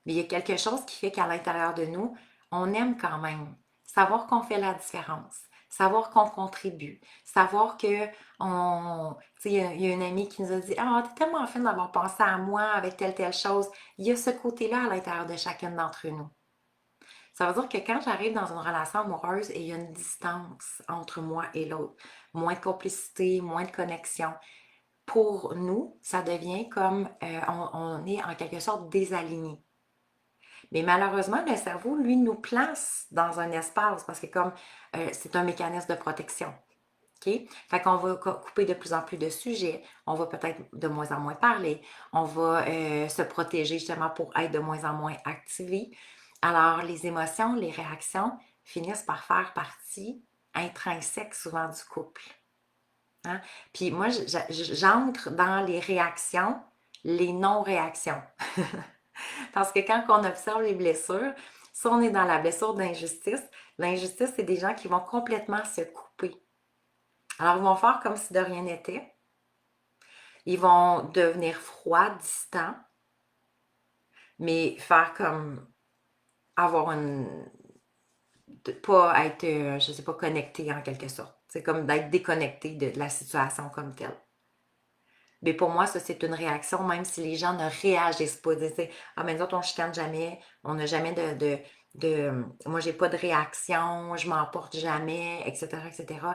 mais il y a quelque chose qui fait qu'à l'intérieur de nous, on aime quand même savoir qu'on fait la différence, savoir qu'on contribue, savoir que on. Tu sais, il y a une amie qui nous a dit: Ah, t'es tellement fin d'avoir pensé à moi avec telle chose. Il y a ce côté-là à l'intérieur de chacune d'entre nous. Ça veut dire que quand j'arrive dans une relation amoureuse et il y a une distance entre moi et l'autre, moins de complicité, moins de connexion, pour nous, ça devient comme on est en quelque sorte désaligné. Mais malheureusement, le cerveau, lui, nous place dans un espace parce que comme c'est un mécanisme de protection. OK? Fait qu'on va couper de plus en plus de sujets, on va peut-être de moins en moins parler, on va se protéger justement pour être de moins en moins activé. Alors, les émotions, les réactions finissent par faire partie intrinsèque souvent du couple. Hein? Puis moi, j'entre dans les réactions les non-réactions. Parce que quand on observe les blessures, si on est dans la blessure d'injustice, l'injustice, c'est des gens qui vont complètement se couper. Alors, ils vont faire comme si de rien n'était. Ils vont devenir froids, distants, mais faire comme avoir une... pas être, je sais pas, connecté en quelque sorte. C'est comme d'être déconnecté de la situation comme telle. Mais pour moi, ça, c'est une réaction, même si les gens ne réagissent pas. Ah, mais nous autres, on ne chicane jamais, on n'a jamais moi, j'ai pas de réaction, je m'emporte jamais, etc., etc.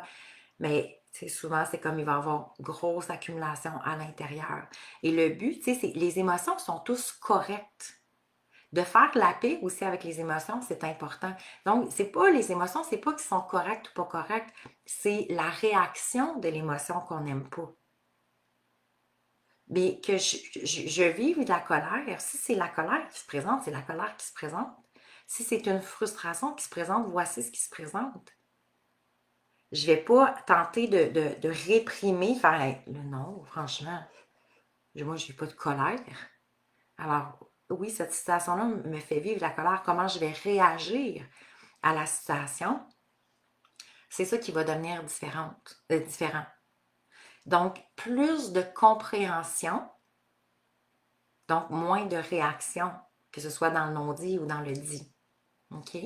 Mais, souvent, c'est comme il va y avoir grosse accumulation à l'intérieur. Et le but, c'est les émotions sont tous correctes. De faire la paix aussi avec les émotions, c'est important. Donc, c'est pas les émotions, c'est pas qu'ils sont correctes ou pas correctes, c'est la réaction de l'émotion qu'on n'aime pas. Mais que je vive de la colère, si c'est la colère qui se présente, c'est la colère qui se présente. Si c'est une frustration qui se présente, voici ce qui se présente. Je vais pas tenter de réprimer, faire hey, non, franchement, moi, je n'ai pas de colère. Alors, oui, cette situation-là me fait vivre la colère. Comment je vais réagir à la situation? C'est ça qui va devenir différent. Donc, plus de compréhension, donc moins de réaction, que ce soit dans le non-dit ou dans le dit. OK?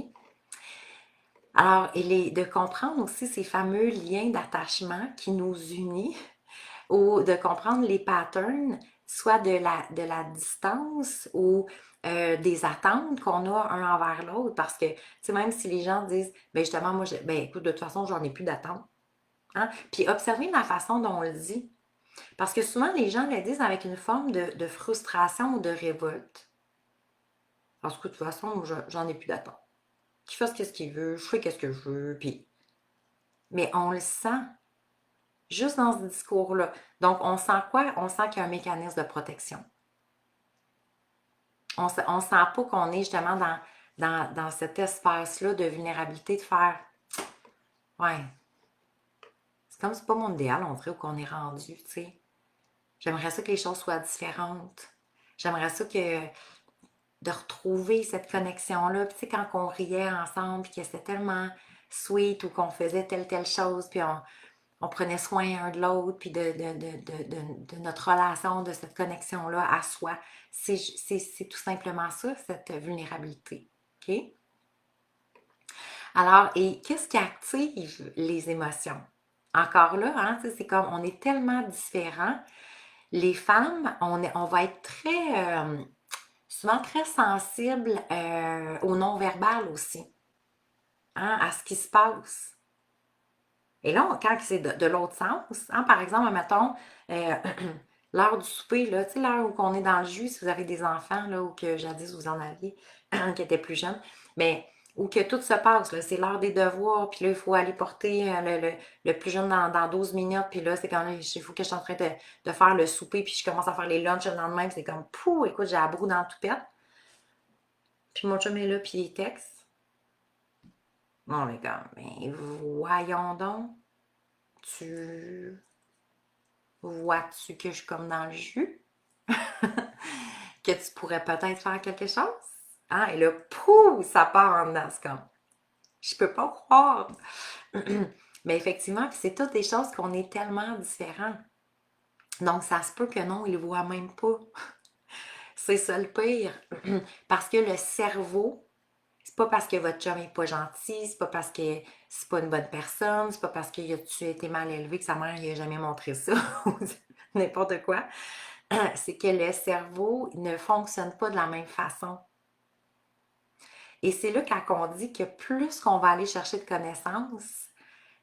Alors, de comprendre aussi ces fameux liens d'attachement qui nous unissent ou de comprendre les patterns, soit de la distance ou des attentes qu'on a un envers l'autre. Parce que, tu sais, même si les gens disent, ben justement, moi, ben écoute, de toute façon, j'en ai plus d'attente. Hein? Puis observer la façon dont on le dit. Parce que souvent, les gens le disent avec une forme de frustration ou de révolte. Parce que de toute façon, moi, j'en ai plus d'attente. Qu'il fasse ce qu'il veut, je fais ce que je veux, puis... Mais on le sent, juste dans ce discours-là. Donc, on sent quoi? On sent qu'il y a un mécanisme de protection. On ne sent pas qu'on est justement dans cet espace-là de vulnérabilité, de faire ouais, c'est comme c'est pas mon idéal, on dirait, où qu'on est rendu, tu sais. J'aimerais ça que les choses soient différentes. J'aimerais ça que de retrouver cette connexion-là. Puis, tu sais, quand on riait ensemble, puis que c'était tellement sweet ou qu'on faisait telle chose, puis on prenait soin un de l'autre, puis de notre relation, de cette connexion-là à soi. C'est tout simplement ça, cette vulnérabilité. OK? Alors, et qu'est-ce qui active les émotions? Encore là, hein, c'est comme on est tellement différents. Les femmes, on va être souvent très sensibles au non-verbal aussi, hein, à ce qui se passe. Et là, quand c'est de l'autre sens, hein, par exemple, mettons, euh, l'heure du souper, là, tu sais, l'heure où on est dans le jus, si vous avez des enfants, là, ou que jadis vous en aviez, qui étaient plus jeunes, mais où que tout se passe, là, c'est l'heure des devoirs, puis là, il faut aller porter le plus jeune dans 12 minutes, puis là, c'est quand il faut que je suis en train de faire le souper, puis je commence à faire les lunchs le lendemain, puis c'est comme, pouh, écoute, j'ai la broue dans le toupette, puis mon chum est là, puis il texte. Bon, mais comme, mais voyons donc, tu vois-tu que je suis comme dans le jus? Que tu pourrais peut-être faire quelque chose? Hein? Et là, pouh, ça part en dedans. C'est comme, je peux pas croire. Mais effectivement, c'est toutes des choses qu'on est tellement différents. Donc, ça se peut que non, il ne voit même pas. C'est ça le pire. Parce que le cerveau, c'est pas parce que votre chum est pas gentil, c'est pas parce que c'est pas une bonne personne, c'est pas parce que tu as été mal élevé que sa mère n'a jamais montré ça, ou n'importe quoi. C'est que le cerveau ne fonctionne pas de la même façon. Et c'est là quand on dit que plus qu'on va aller chercher de connaissances,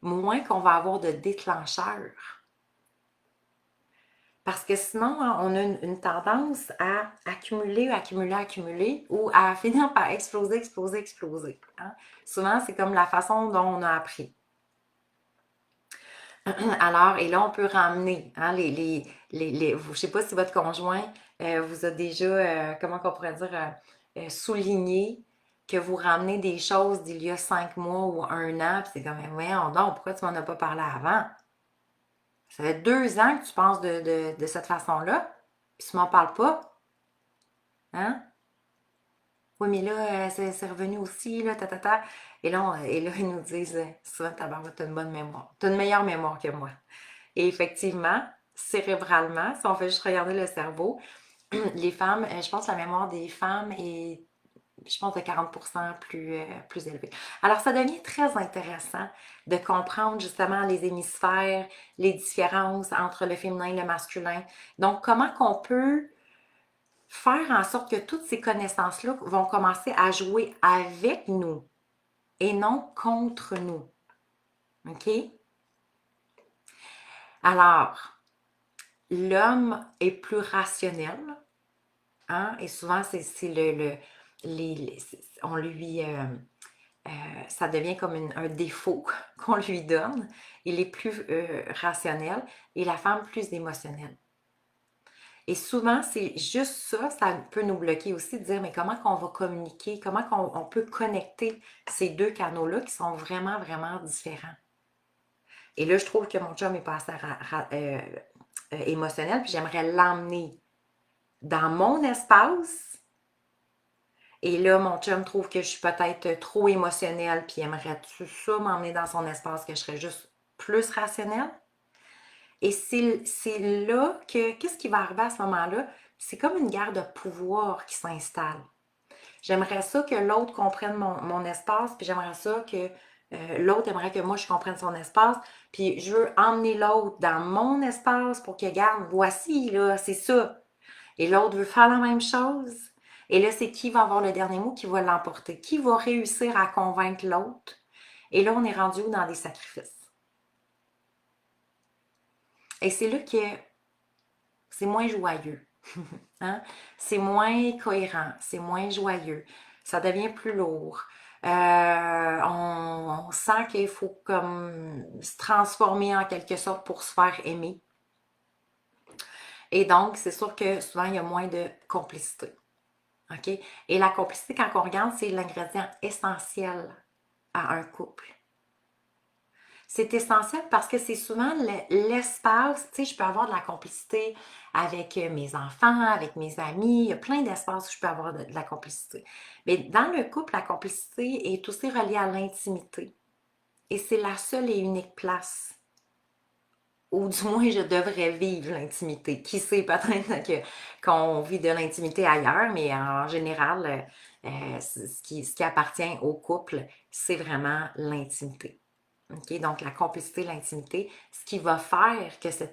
moins qu'on va avoir de déclencheurs. Parce que sinon, hein, on a une tendance à accumuler ou à finir par exploser. Hein. Souvent, c'est comme la façon dont on a appris. Alors, et là, on peut ramener hein, je ne sais pas si votre conjoint vous a déjà, comment on pourrait dire, souligné que vous ramenez des choses d'il y a 5 mois ou 1 an, puis c'est comme, mais voyons donc, pourquoi tu m'en as pas parlé avant? Ça fait 2 ans que tu penses de cette façon-là. Puis tu m'en parles pas, hein? Oui, mais là, c'est revenu aussi, là, ta. Et là, ils nous disent souvent, tabarouette, t'as une bonne mémoire. T'as une meilleure mémoire que moi. Et effectivement, cérébralement, si on fait juste regarder le cerveau, les femmes, je pense que la mémoire des femmes est, je pense, de 40% plus élevée. Alors, ça devient très intéressant de comprendre justement les hémisphères, les différences entre le féminin et le masculin. Donc, comment qu'on peut faire en sorte que toutes ces connaissances-là vont commencer à jouer avec nous et non contre nous. OK? Alors, l'homme est plus rationnel, hein? Et souvent, c'est on lui, ça devient comme un défaut qu'on lui donne. Il est plus rationnel et la femme plus émotionnelle. Et souvent, c'est juste ça, ça peut nous bloquer aussi de dire, mais comment qu'on va communiquer, comment qu'on peut connecter ces deux canaux-là qui sont vraiment, vraiment différents. Et là, je trouve que mon chum est pas assez émotionnel, puis j'aimerais l'emmener dans mon espace. Et là, mon chum trouve que je suis peut-être trop émotionnelle, puis aimerait-tu ça m'emmener dans son espace, que je serais juste plus rationnelle? Et c'est là que, qu'est-ce qui va arriver à ce moment-là? C'est comme une guerre de pouvoir qui s'installe. J'aimerais ça que l'autre comprenne mon espace, puis j'aimerais ça que l'autre aimerait que moi je comprenne son espace, puis je veux emmener l'autre dans mon espace pour qu'il regarde, voici, là, c'est ça. Et l'autre veut faire la même chose. Et là, c'est qui va avoir le dernier mot, qui va l'emporter, qui va réussir à convaincre l'autre. Et là, on est rendu dans des sacrifices. Et c'est là que c'est moins joyeux. Hein? C'est moins cohérent, c'est moins joyeux. Ça devient plus lourd. On sent qu'il faut comme se transformer en quelque sorte pour se faire aimer. Et donc, c'est sûr que souvent, il y a moins de complicité. OK? Et la complicité, quand on regarde, c'est l'ingrédient essentiel à un couple. C'est essentiel parce que c'est souvent l'espace, tu sais, je peux avoir de la complicité avec mes enfants, avec mes amis, il y a plein d'espaces où je peux avoir de la complicité. Mais dans le couple, la complicité est aussi reliée à l'intimité. Et c'est la seule et unique place où du moins je devrais vivre l'intimité. Qui sait, peut-être qu'on vit de l'intimité ailleurs, mais en général, ce qui appartient au couple, c'est vraiment l'intimité. OK? Donc, la complicité, l'intimité, ce qui va faire que ce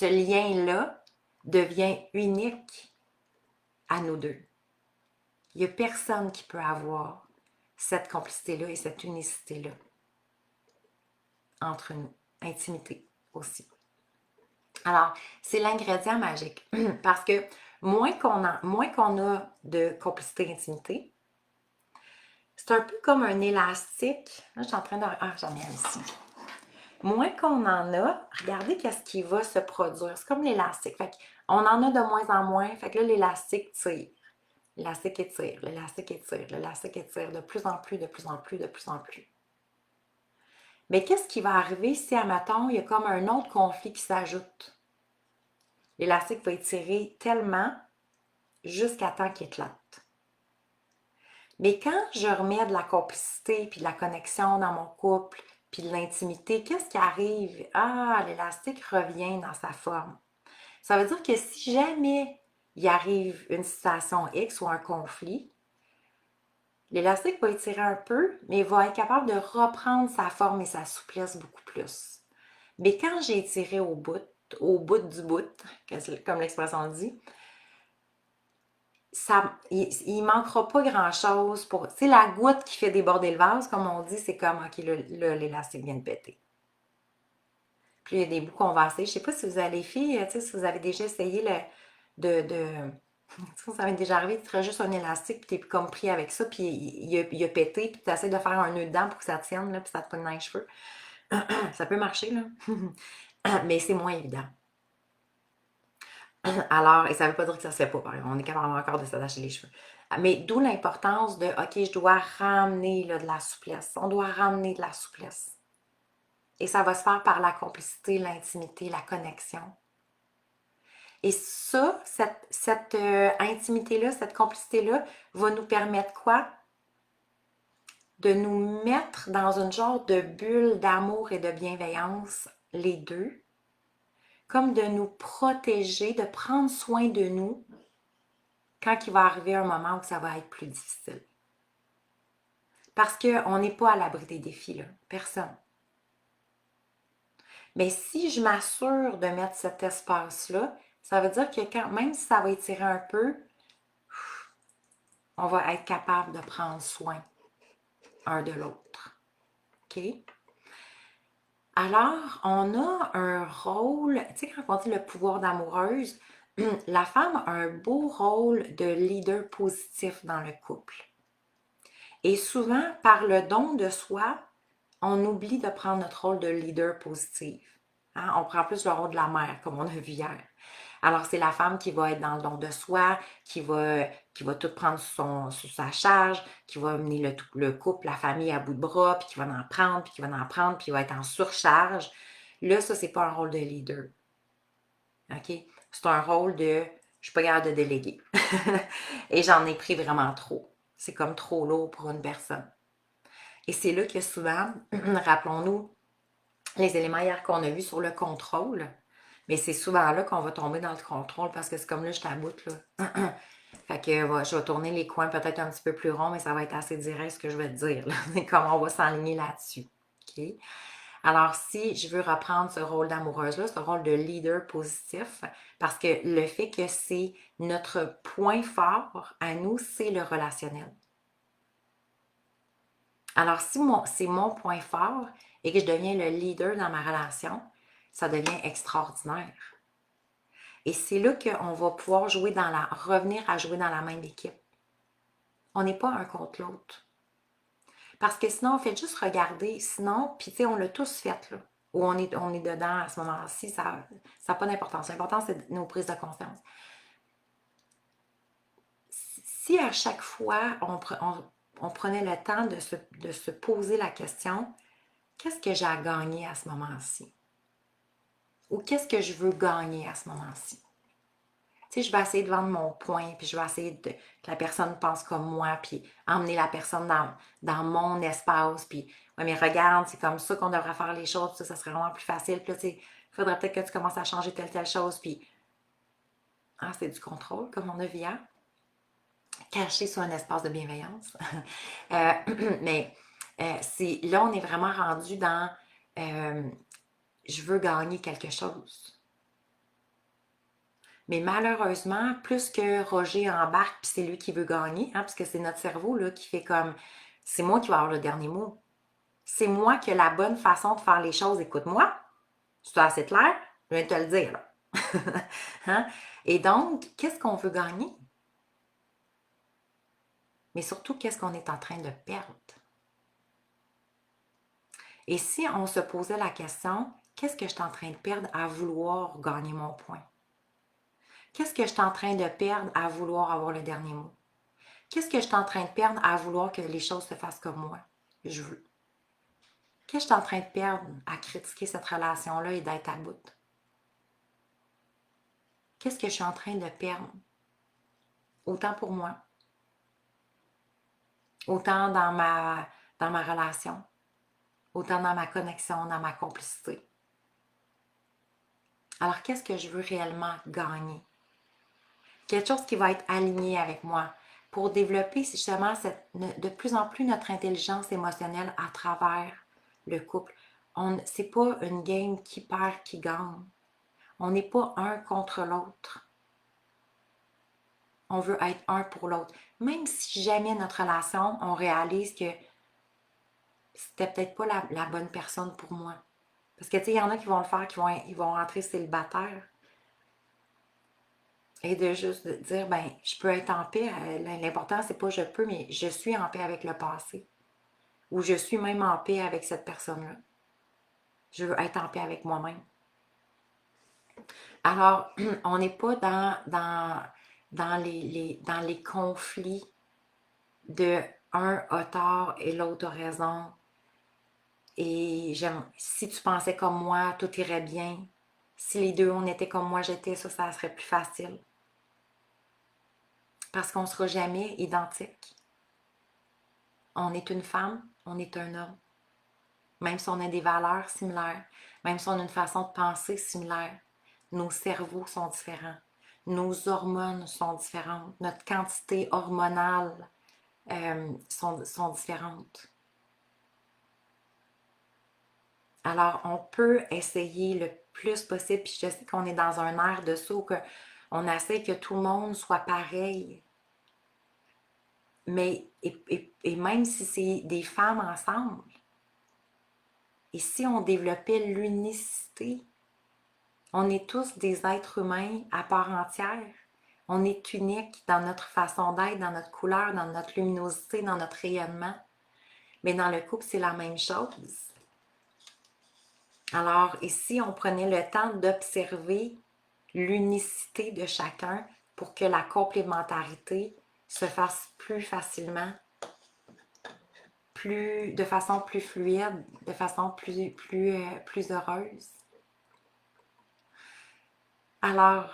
lien-là devient unique à nous deux. Il n'y a personne qui peut avoir cette complicité-là et cette unicité-là entre nous. Intimité aussi. Alors, c'est l'ingrédient magique parce que moins qu'on a de complicité et d'intimité, c'est un peu comme un élastique. Là, je suis en train de... Ah, j'en ai un ici. Moins qu'on en a, regardez qu'est-ce qui va se produire. C'est comme l'élastique. Fait qu'on en a de moins en moins. Fait que là, l'élastique tire. L'élastique étire, l'élastique étire, l'élastique étire de plus en plus, de plus en plus, de plus en plus. Mais qu'est-ce qui va arriver si, admettons, il y a comme un autre conflit qui s'ajoute? L'élastique va étirer tellement jusqu'à temps qu'il éclate. Mais quand je remets de la complicité, puis de la connexion dans mon couple, puis de l'intimité, qu'est-ce qui arrive? Ah, l'élastique revient dans sa forme. Ça veut dire que si jamais il arrive une situation X ou un conflit, l'élastique va étirer un peu, mais il va être capable de reprendre sa forme et sa souplesse beaucoup plus. Mais quand j'ai étiré au bout du bout, comme l'expression dit, il manquera pas grand-chose pour... C'est la goutte qui fait déborder le vase, comme on dit, c'est comme, OK, là, l'élastique vient de péter. Puis il y a des bouts qu'on va essayer. Je sais pas si vous avez les filles, tu sais, si vous avez déjà essayé ça m'est déjà arrivé, tu ferais juste un élastique, puis t'es comme pris avec ça, puis il a pété, puis tu essaies de faire un nœud dedans pour que ça tienne, là, puis ça te pogne dans les cheveux. Ça peut marcher, là. Mais c'est moins évident. Alors, et ça ne veut pas dire que ça se fait pas, par exemple. On est capable encore de s'attacher les cheveux. Mais d'où l'importance de, OK, je dois ramener là, de la souplesse. On doit ramener de la souplesse. Et ça va se faire par la complicité, l'intimité, la connexion. Et ça, cette intimité-là, cette complicité-là, va nous permettre quoi? De nous mettre dans une genre de bulle d'amour et de bienveillance, les deux, comme de nous protéger, de prendre soin de nous quand il va arriver un moment où ça va être plus difficile. Parce qu'on n'est pas à l'abri des défis, là. Personne. Mais si je m'assure de mettre cet espace-là, ça veut dire que quand, même si ça va étirer un peu, on va être capable de prendre soin un de l'autre. OK? Alors, on a un rôle, tu sais, quand on dit le pouvoir d'amoureuse, la femme a un beau rôle de leader positif dans le couple. Et souvent, par le don de soi, on oublie de prendre notre rôle de leader positif. Hein? On prend plus le rôle de la mère, comme on a vu hier. Alors, c'est la femme qui va être dans le don de soi, qui va tout prendre sous sa charge, qui va mener le couple, la famille à bout de bras, puis qui va en prendre, puis qui va en prendre, puis qui va être en surcharge. Là, ça, c'est pas un rôle de leader. OK? C'est un rôle de je suis pas capable de déléguer. Et j'en ai pris vraiment trop. C'est comme trop lourd pour une personne. Et c'est là que souvent, rappelons-nous, les éléments hier qu'on a vus sur le contrôle, mais c'est souvent là qu'on va tomber dans le contrôle parce que c'est comme là, je t'aboute là. Fait que je vais tourner les coins peut-être un petit peu plus rond, mais ça va être assez direct ce que je vais te dire. C'est comme on va s'enligner là-dessus. OK? Alors, si je veux reprendre ce rôle d'amoureuse-là, ce rôle de leader positif, parce que le fait que c'est notre point fort à nous, c'est le relationnel. Alors, si c'est mon point fort et que je deviens le leader dans ma relation, ça devient extraordinaire. Et c'est là qu'on va pouvoir revenir à jouer dans la même équipe. On n'est pas un contre l'autre. Parce que sinon, on fait juste regarder. Sinon, puis tu sais, on l'a tous fait, là. Ou on est dedans à ce moment-ci, ça n'a pas d'importance. L'important, c'est nos prises de confiance. Si à chaque fois, on prenait le temps de se poser la question, qu'est-ce que j'ai à gagner à ce moment-ci? Ou qu'est-ce que je veux gagner à ce moment-ci? Tu sais, je vais essayer de vendre mon point, puis je vais essayer que la personne pense comme moi, puis emmener la personne dans mon espace, puis ouais, mais regarde, c'est comme ça qu'on devrait faire les choses, ça serait vraiment plus facile. Puis là, tu sais, il faudrait peut-être que tu commences à changer telle chose, puis c'est du contrôle, comme on a vu hier, caché sous un espace de bienveillance. Euh, mais là, on est vraiment rendu dans je veux gagner quelque chose. Mais malheureusement, plus que Roger embarque, puis c'est lui qui veut gagner, parce que c'est notre cerveau là, qui fait comme c'est moi qui vais avoir le dernier mot. C'est moi qui ai la bonne façon de faire les choses. Écoute-moi, c'est assez clair? Je viens de te le dire. Là. Hein? Et donc, qu'est-ce qu'on veut gagner? Mais surtout, qu'est-ce qu'on est en train de perdre? Et si on se posait la question, qu'est-ce que je suis en train de perdre à vouloir gagner mon point? Qu'est-ce que je suis en train de perdre à vouloir avoir le dernier mot? Qu'est-ce que je suis en train de perdre à vouloir que les choses se fassent comme moi? Je veux. Qu'est-ce que je suis en train de perdre à critiquer cette relation-là et d'être à bout? Qu'est-ce que je suis en train de perdre? Autant pour moi, autant dans ma relation, autant dans ma connexion, dans ma complicité. Alors, qu'est-ce que je veux réellement gagner? Quelque chose qui va être aligné avec moi pour développer justement de plus en plus notre intelligence émotionnelle à travers le couple. C'est pas une game qui perd, qui gagne. On n'est pas un contre l'autre. On veut être un pour l'autre. Même si jamais notre relation, on réalise que c'était peut-être pas la bonne personne pour moi. Parce que tu sais, il y en a qui vont le faire, ils vont rentrer célibataires. Et de juste dire, ben, je peux être en paix. L'important, c'est pas je peux, mais je suis en paix avec le passé. Ou je suis même en paix avec cette personne-là. Je veux être en paix avec moi-même. Alors, on n'est pas dans les conflits de un a tort et l'autre a raison. Et si tu pensais comme moi, tout irait bien. Si les deux, on était comme moi, j'étais, ça serait plus facile. Parce qu'on ne sera jamais identique. On est une femme, on est un homme. Même si on a des valeurs similaires, même si on a une façon de penser similaire, nos cerveaux sont différents. Nos hormones sont différentes. Notre quantité hormonale sont différentes. Alors, on peut essayer le plus possible, puis je sais qu'on est dans un air de ça, qu'on essaie que tout le monde soit pareil. Mais, et même si c'est des femmes ensemble, et si on développait l'unicité, on est tous des êtres humains à part entière. On est unique dans notre façon d'être, dans notre couleur, dans notre luminosité, dans notre rayonnement. Mais dans le couple, c'est la même chose. Alors, ici, on prenait le temps d'observer l'unicité de chacun pour que la complémentarité se fasse plus facilement, de façon plus fluide, de façon plus heureuse. Alors,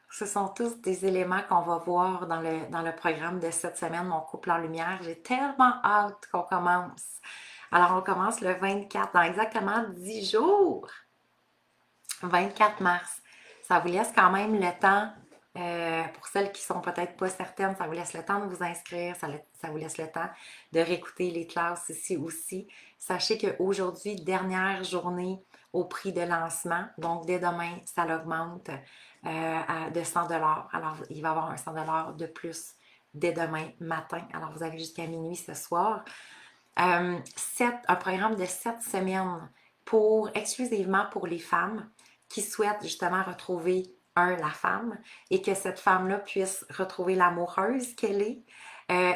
ce sont tous des éléments qu'on va voir dans le programme de cette semaine, Mon couple en lumière. J'ai tellement hâte qu'on commence. Alors, on commence le 24, dans exactement 10 jours. 24 mars. Ça vous laisse quand même le temps, pour celles qui sont peut-être pas certaines, ça vous laisse le temps de vous inscrire, ça vous laisse le temps de réécouter les classes ici aussi. Sachez qu'aujourd'hui, dernière journée au prix de lancement, donc dès demain, ça l'augmente de 100 $. Alors, il va y avoir un 100 $ de plus dès demain matin. Alors, vous avez jusqu'à minuit ce soir. Un programme de 7 semaines exclusivement pour les femmes qui souhaitent justement retrouver la femme et que cette femme-là puisse retrouver l'amoureuse qu'elle est,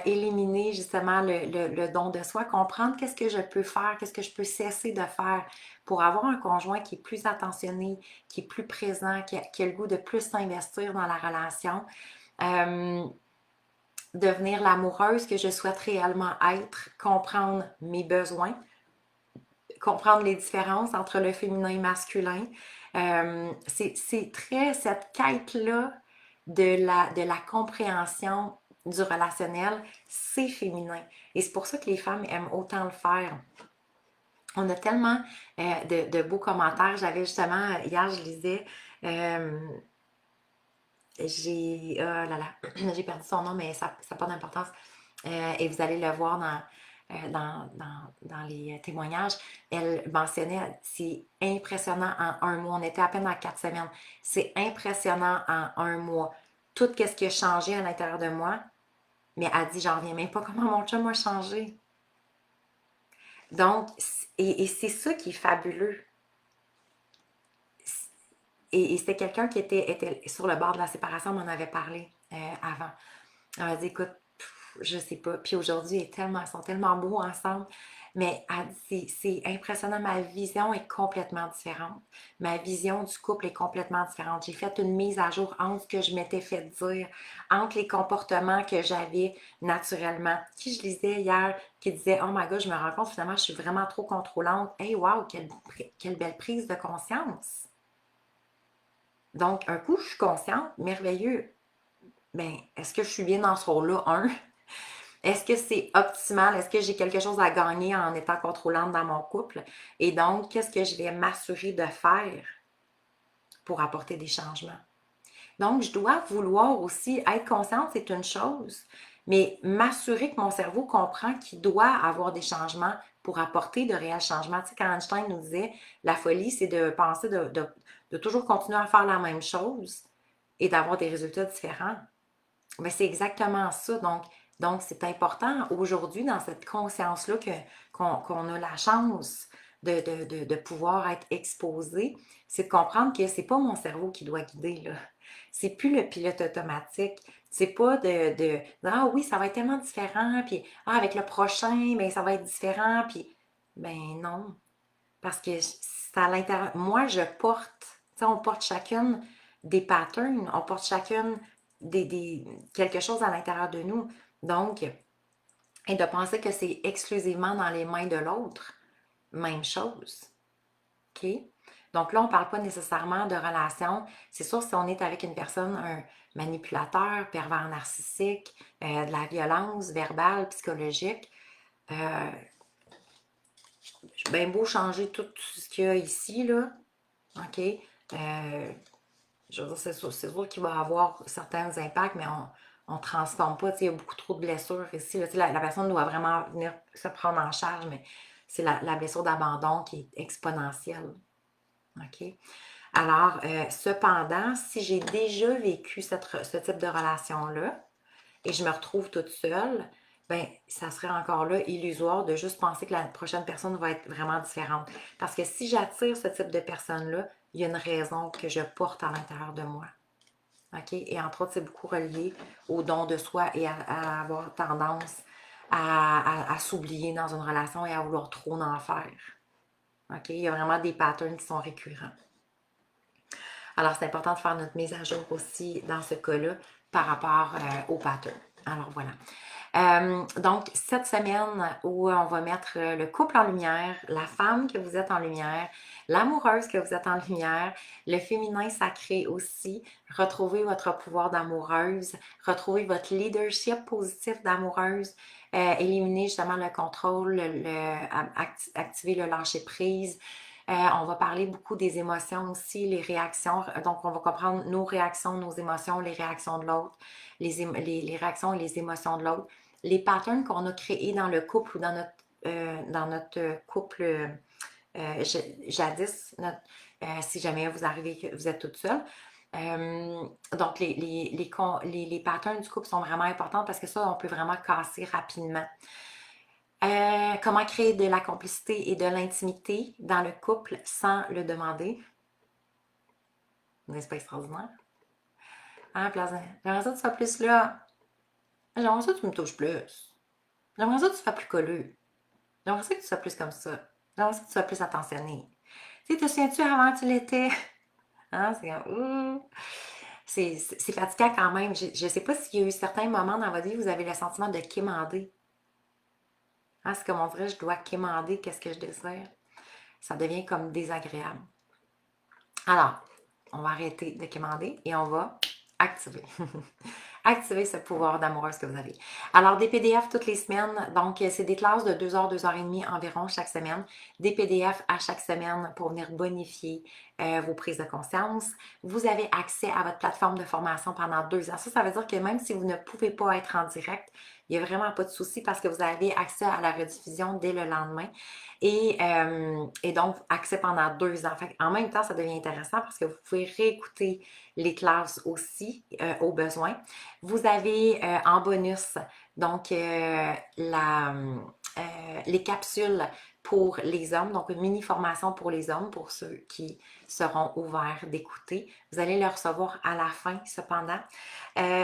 éliminer justement le don de soi, comprendre qu'est-ce que je peux faire, qu'est-ce que je peux cesser de faire pour avoir un conjoint qui est plus attentionné, qui est plus présent, qui a le goût de plus s'investir dans la relation. Devenir l'amoureuse que je souhaite réellement être, comprendre mes besoins, comprendre les différences entre le féminin et le masculin. C'est très cette quête-là de la compréhension du relationnel, c'est féminin. Et c'est pour ça que les femmes aiment autant le faire. On a tellement de beaux commentaires. J'avais justement, hier, je lisais, j'ai, oh là là, j'ai perdu son nom, mais ça n'a pas d'importance. Et vous allez le voir dans les témoignages. Elle mentionnait, c'est impressionnant en un mois. On était à peine à 4 semaines. C'est impressionnant en un mois. Tout ce qui a changé à l'intérieur de moi. Mais elle dit, j'en reviens même pas comment mon chum a changé. Donc, et c'est ça qui est fabuleux. Et c'était quelqu'un qui était sur le bord de la séparation, on m'en avait parlé avant. Elle m'a dit, écoute, je sais pas. Puis aujourd'hui, ils sont tellement beaux ensemble. Mais c'est impressionnant. Ma vision est complètement différente. Ma vision du couple est complètement différente. J'ai fait une mise à jour entre ce que je m'étais fait dire, entre les comportements que j'avais naturellement. Qui je lisais hier, qui disait, oh my god, je me rends compte finalement, je suis vraiment trop contrôlante. Hey, wow, quelle belle prise de conscience. Donc, un coup, je suis consciente, merveilleux. Ben, est-ce que je suis bien dans ce rôle-là? Est-ce que c'est optimal? Est-ce que j'ai quelque chose à gagner en étant contrôlante dans mon couple? Et donc, qu'est-ce que je vais m'assurer de faire pour apporter des changements? Donc, je dois vouloir aussi être consciente, c'est une chose, mais m'assurer que mon cerveau comprend qu'il doit avoir des changements pour apporter de réels changements. Tu sais, quand Einstein nous disait, la folie, c'est de penser de toujours continuer à faire la même chose et d'avoir des résultats différents. Mais c'est exactement ça. Donc c'est important aujourd'hui, dans cette conscience-là, qu'on a la chance de pouvoir être exposé, c'est de comprendre que c'est pas mon cerveau qui doit guider, là. C'est plus le pilote automatique. C'est pas ah oui, ça va être tellement différent, puis avec le prochain, ben ça va être différent, puis ben non. Parce que c'est à l'intérieur. Moi, je porte, tu sais, on porte chacune des patterns, on porte chacune quelque chose à l'intérieur de nous. Donc, et de penser que c'est exclusivement dans les mains de l'autre, même chose. OK? Donc là, on ne parle pas nécessairement de relation. C'est sûr, si on est avec une personne, un manipulateur, pervers narcissique, de la violence verbale, psychologique, euh, bien beau changer tout ce qu'il y a ici, là, OK? Je veux dire, c'est sûr qu'il va y avoir certains impacts, mais on ne transforme pas. Il y a beaucoup trop de blessures ici. Là, la personne doit vraiment venir se prendre en charge, mais c'est la blessure d'abandon qui est exponentielle. OK? Alors, cependant, si j'ai déjà vécu ce type de relation-là et je me retrouve toute seule, ben, ça serait encore là illusoire de juste penser que la prochaine personne va être vraiment différente. Parce que si j'attire ce type de personne-là, il y a une raison que je porte à l'intérieur de moi. OK? Et entre autres, c'est beaucoup relié au don de soi et à avoir tendance à s'oublier dans une relation et à vouloir trop en faire. OK? Il y a vraiment des patterns qui sont récurrents. Alors, c'est important de faire notre mise à jour aussi dans ce cas-là par rapport au pattern. Alors, voilà. Donc, cette semaine où on va mettre le couple en lumière, la femme que vous êtes en lumière, l'amoureuse que vous êtes en lumière, le féminin sacré aussi, retrouver votre pouvoir d'amoureuse, retrouver votre leadership positif d'amoureuse, éliminer justement le contrôle, activer le lâcher-prise. On va parler beaucoup des émotions aussi, les réactions. Donc, on va comprendre nos réactions, nos émotions, les réactions de l'autre, les réactions et les émotions de l'autre, les patterns qu'on a créés dans le couple ou dans notre couple jadis, si jamais vous arrivez que vous êtes toute seule. Donc, les patterns du couple sont vraiment importants parce que ça, on peut vraiment casser rapidement. Comment créer de la complicité et de l'intimité dans le couple sans le demander? N'est-ce pas extraordinaire? Hein, Plaisant? J'aimerais ça que tu sois plus là. J'aimerais ça que tu me touches plus. J'aimerais ça que tu sois plus colleux. J'aimerais ça que tu sois plus comme ça. J'aimerais ça que tu sois plus attentionné. Tu sais, te souviens-tu avant tu l'étais? Hein, c'est comme, c'est fatigant quand même. Je ne sais pas s'il y a eu certains moments dans votre vie où vous avez le sentiment de quémander. Hein, c'est comme on dirait, je dois quémander qu'est-ce que je désire. Ça devient comme désagréable. Alors, on va arrêter de quémander et on va activer. Activer ce pouvoir d'amoureuse que vous avez. Alors, des PDF toutes les semaines. Donc, c'est des classes de 2 heures, 2 heures et demie environ chaque semaine. Des PDF à chaque semaine pour venir bonifier vos prises de conscience. Vous avez accès à votre plateforme de formation pendant 2 ans. Ça veut dire que même si vous ne pouvez pas être en direct, il n'y a vraiment pas de souci parce que vous avez accès à la rediffusion dès le lendemain. Et donc, accès pendant 2 ans. En même temps, ça devient intéressant parce que vous pouvez réécouter les classes aussi au besoin. Vous avez en bonus, donc, les capsules pour les hommes, donc une mini formation pour les hommes, pour ceux qui seront ouverts d'écouter. Vous allez le recevoir à la fin, cependant.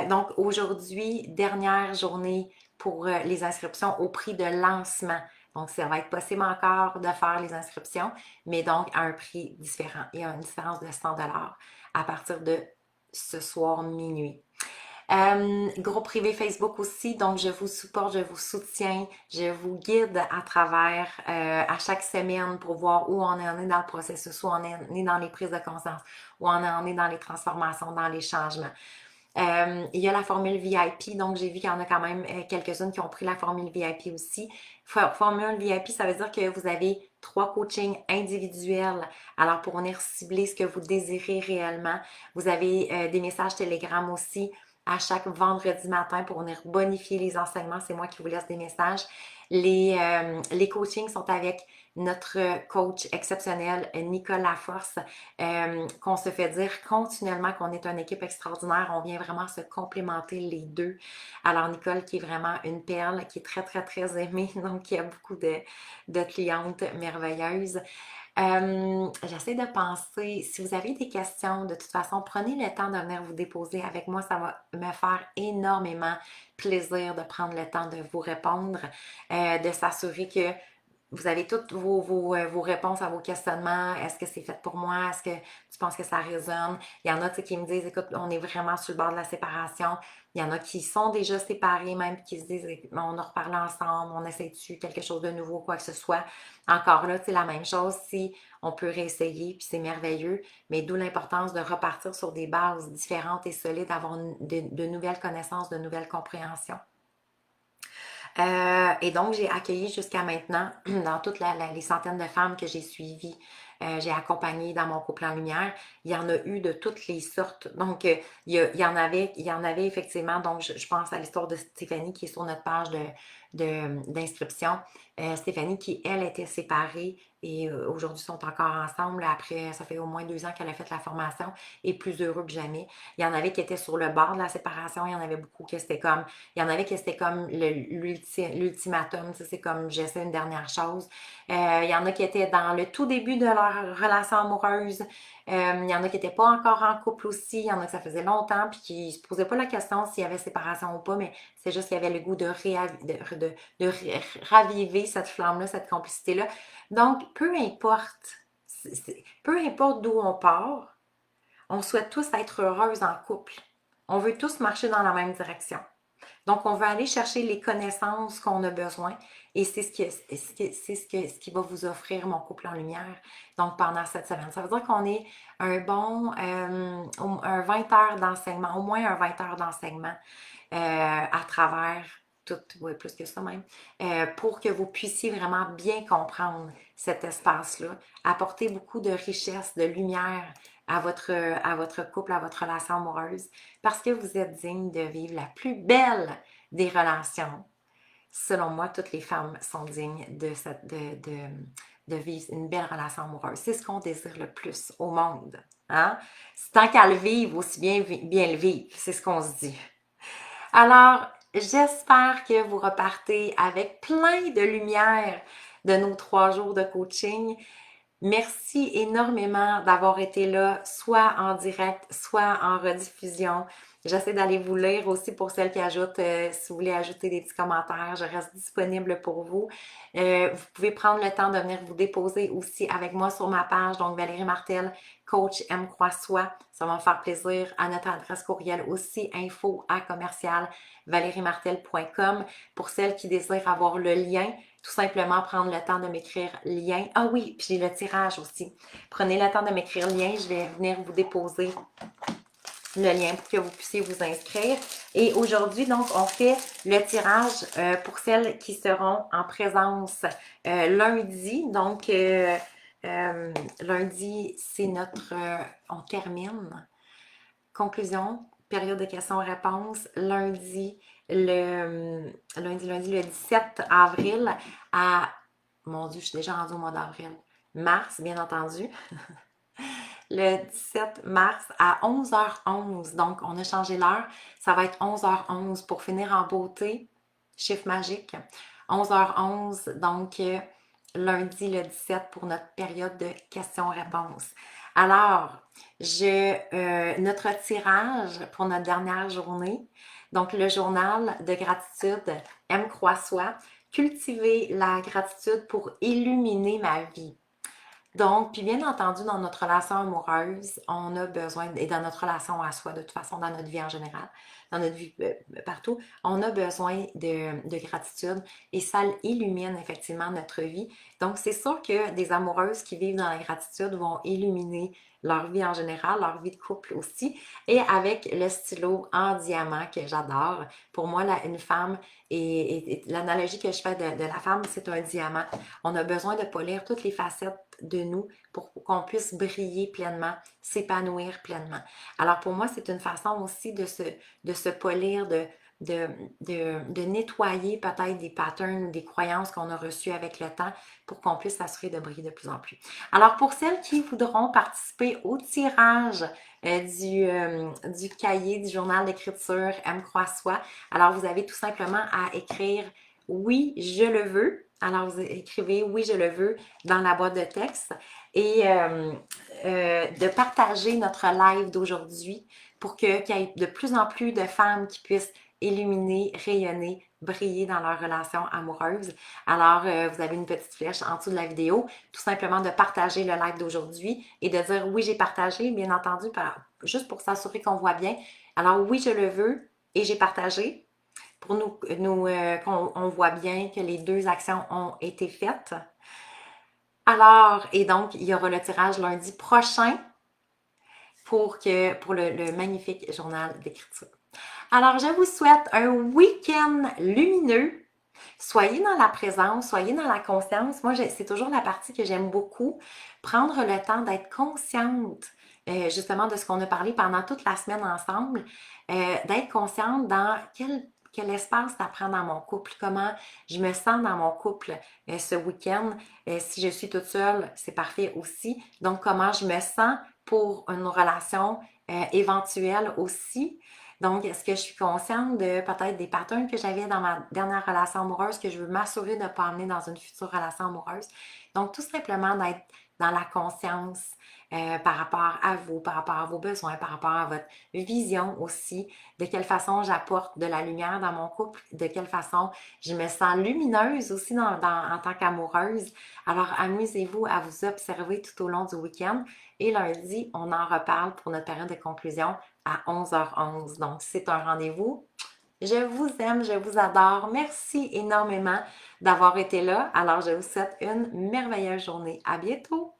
Donc, aujourd'hui, dernière journée pour les inscriptions au prix de lancement. Donc, ça va être possible encore de faire les inscriptions, mais donc à un prix différent. Il y a une différence de 100 à partir de ce soir minuit. Groupe privé Facebook aussi, donc je vous supporte, je vous soutiens, je vous guide à travers à chaque semaine pour voir où on en est dans le processus, où on est dans les prises de conscience, où on en est dans les transformations, dans les changements. Il y a la formule VIP, donc j'ai vu qu'il y en a quand même quelques-unes qui ont pris la formule VIP aussi. Formule VIP, ça veut dire que vous avez 3 coachings individuels. Alors, pour venir cibler ce que vous désirez réellement, vous avez des messages Telegram aussi à chaque vendredi matin pour venir bonifier les enseignements. C'est moi qui vous laisse des messages. Les coachings sont avec notre coach exceptionnel, Nicole Laforce, qu'on se fait dire continuellement qu'on est une équipe extraordinaire. On vient vraiment se complémenter les deux. Alors, Nicole, qui est vraiment une perle, qui est très, très, très aimée, donc qui a beaucoup de clientes merveilleuses. J'essaie de penser, si vous avez des questions, de toute façon, prenez le temps de venir vous déposer avec moi. Ça va me faire énormément plaisir de prendre le temps de vous répondre, de s'assurer que vous avez toutes vos réponses à vos questionnements. Est-ce que c'est fait pour moi? Est-ce que tu penses que ça résonne? Il y en a qui me disent, écoute, on est vraiment sur le bord de la séparation. Il y en a qui sont déjà séparés, même, qui se disent, on a reparlé ensemble, on essaie-tu quelque chose de nouveau, quoi que ce soit. Encore là, c'est la même chose. Si on peut réessayer, puis c'est merveilleux, mais d'où l'importance de repartir sur des bases différentes et solides, avoir de nouvelles connaissances, de nouvelles compréhensions. Et donc, j'ai accueilli jusqu'à maintenant, dans toutes les centaines de femmes que j'ai suivies, j'ai accompagné dans mon couple en lumière, il y en a eu de toutes les sortes. Donc, il y en avait effectivement, donc je pense à l'histoire de Stéphanie qui est sur notre page d'inscription. Stéphanie qui, elle, était séparée et aujourd'hui sont encore ensemble. Après, ça fait au moins 2 ans qu'elle a fait la formation et plus heureux que jamais. Il y en avait qui étaient sur le bord de la séparation, il y en avait beaucoup qui c'était comme il y en avait qui c'était comme l'ultimatum, c'est comme j'essaie une dernière chose. Il y en a qui étaient dans le tout début de leur relation amoureuse. Il y en a qui n'étaient pas encore en couple aussi. Il y en a que ça faisait longtemps puis qui ne se posaient pas la question s'il y avait séparation ou pas, mais c'est juste qu'il y avait le goût de raviver cette flamme-là, cette complicité-là. Donc, peu importe d'où on part, on souhaite tous être heureuses en couple. On veut tous marcher dans la même direction. Donc, on veut aller chercher les connaissances qu'on a besoin et c'est ce qui va vous offrir mon couple en lumière. Donc, pendant cette semaine, ça veut dire qu'on est un 20 heures d'enseignement, au moins un 20 heures d'enseignement à travers tout, oui, plus que ça même, pour que vous puissiez vraiment bien comprendre cet espace-là, apporter beaucoup de richesse, de lumière à votre couple, à votre relation amoureuse, parce que vous êtes digne de vivre la plus belle des relations. Selon moi, toutes les femmes sont dignes de vivre une belle relation amoureuse. C'est ce qu'on désire le plus au monde. Hein? Tant qu'à le vivre, aussi bien le vivre. C'est ce qu'on se dit. Alors, j'espère que vous repartez avec plein de lumière de nos 3 jours de coaching. Merci énormément d'avoir été là, soit en direct, soit en rediffusion. J'essaie d'aller vous lire aussi pour celles qui ajoutent, si vous voulez ajouter des petits commentaires, je reste disponible pour vous. Vous pouvez prendre le temps de venir vous déposer aussi avec moi sur ma page, donc Valérie Martel, coach M Croix-Soi. Ça va me faire plaisir. À notre adresse courriel aussi, info@valériemartel.com. Pour celles qui désirent avoir le lien, tout simplement prendre le temps de m'écrire lien. Ah oui, puis j'ai le tirage aussi. Prenez le temps de m'écrire lien, je vais venir vous déposer le lien pour que vous puissiez vous inscrire. Et aujourd'hui, donc, on fait le tirage pour celles qui seront en présence lundi. Donc, lundi, c'est on termine. Conclusion, période de questions-réponses, lundi, le 17 avril à, mon Dieu, je suis déjà rendue au mois d'avril, mars, bien entendu, le 17 mars à 11h11. Donc, on a changé l'heure. Ça va être 11h11 pour finir en beauté. Chiffre magique. 11h11, donc lundi le 17 pour notre période de questions-réponses. Alors, notre tirage pour notre dernière journée, donc le journal de gratitude M Croix-Soi, cultiver la gratitude pour illuminer ma vie. Donc, puis bien entendu, dans notre relation amoureuse, on a besoin, et dans notre relation à soi, de toute façon, dans notre vie en général, dans notre vie partout, on a besoin de gratitude et ça illumine effectivement notre vie. Donc, c'est sûr que des amoureuses qui vivent dans la gratitude vont illuminer leur vie en général, leur vie de couple aussi. Et avec le stylo en diamant que j'adore, pour moi, une femme, et l'analogie que je fais de la femme, c'est un diamant. On a besoin de polir toutes les facettes de nous pour qu'on puisse briller pleinement, s'épanouir pleinement. Alors pour moi, c'est une façon aussi de se polir, de nettoyer peut-être des patterns ou des croyances qu'on a reçues avec le temps pour qu'on puisse s'assurer de briller de plus en plus. Alors pour celles qui voudront participer au tirage du cahier du journal d'écriture M Croix-Soi, alors vous avez tout simplement à écrire « Oui, je le veux ». Alors vous écrivez « Oui, je le veux » dans la boîte de texte et de partager notre live d'aujourd'hui pour qu'il y ait de plus en plus de femmes qui puissent illuminer, rayonner, briller dans leur relation amoureuse. Alors, vous avez une petite flèche en dessous de la vidéo, tout simplement de partager le live d'aujourd'hui et de dire oui, j'ai partagé, bien entendu, juste pour s'assurer qu'on voit bien. Alors oui, je le veux et j'ai partagé pour qu'on on voit bien que les deux actions ont été faites. Alors, et donc, il y aura le tirage lundi prochain pour le magnifique journal d'écriture. Alors, je vous souhaite un week-end lumineux. Soyez dans la présence, soyez dans la conscience. Moi, c'est toujours la partie que j'aime beaucoup. Prendre le temps d'être consciente, justement, de ce qu'on a parlé pendant toute la semaine ensemble, d'être consciente dans quel espace ça prend dans mon couple, comment je me sens dans mon couple ce week-end. Si je suis toute seule, c'est parfait aussi. Donc, comment je me sens pour une relation éventuelle aussi. Donc, est-ce que je suis consciente de peut-être des patterns que j'avais dans ma dernière relation amoureuse que je veux m'assurer de ne pas amener dans une future relation amoureuse? Donc, tout simplement d'être dans la conscience par rapport à vous, par rapport à vos besoins, par rapport à votre vision aussi, de quelle façon j'apporte de la lumière dans mon couple, de quelle façon je me sens lumineuse aussi en tant qu'amoureuse. Alors, amusez-vous à vous observer tout au long du week-end et lundi, on en reparle pour notre période de conclusion à 11h11. Donc, c'est un rendez-vous. Je vous aime, je vous adore. Merci énormément d'avoir été là. Alors, je vous souhaite une merveilleuse journée. À bientôt!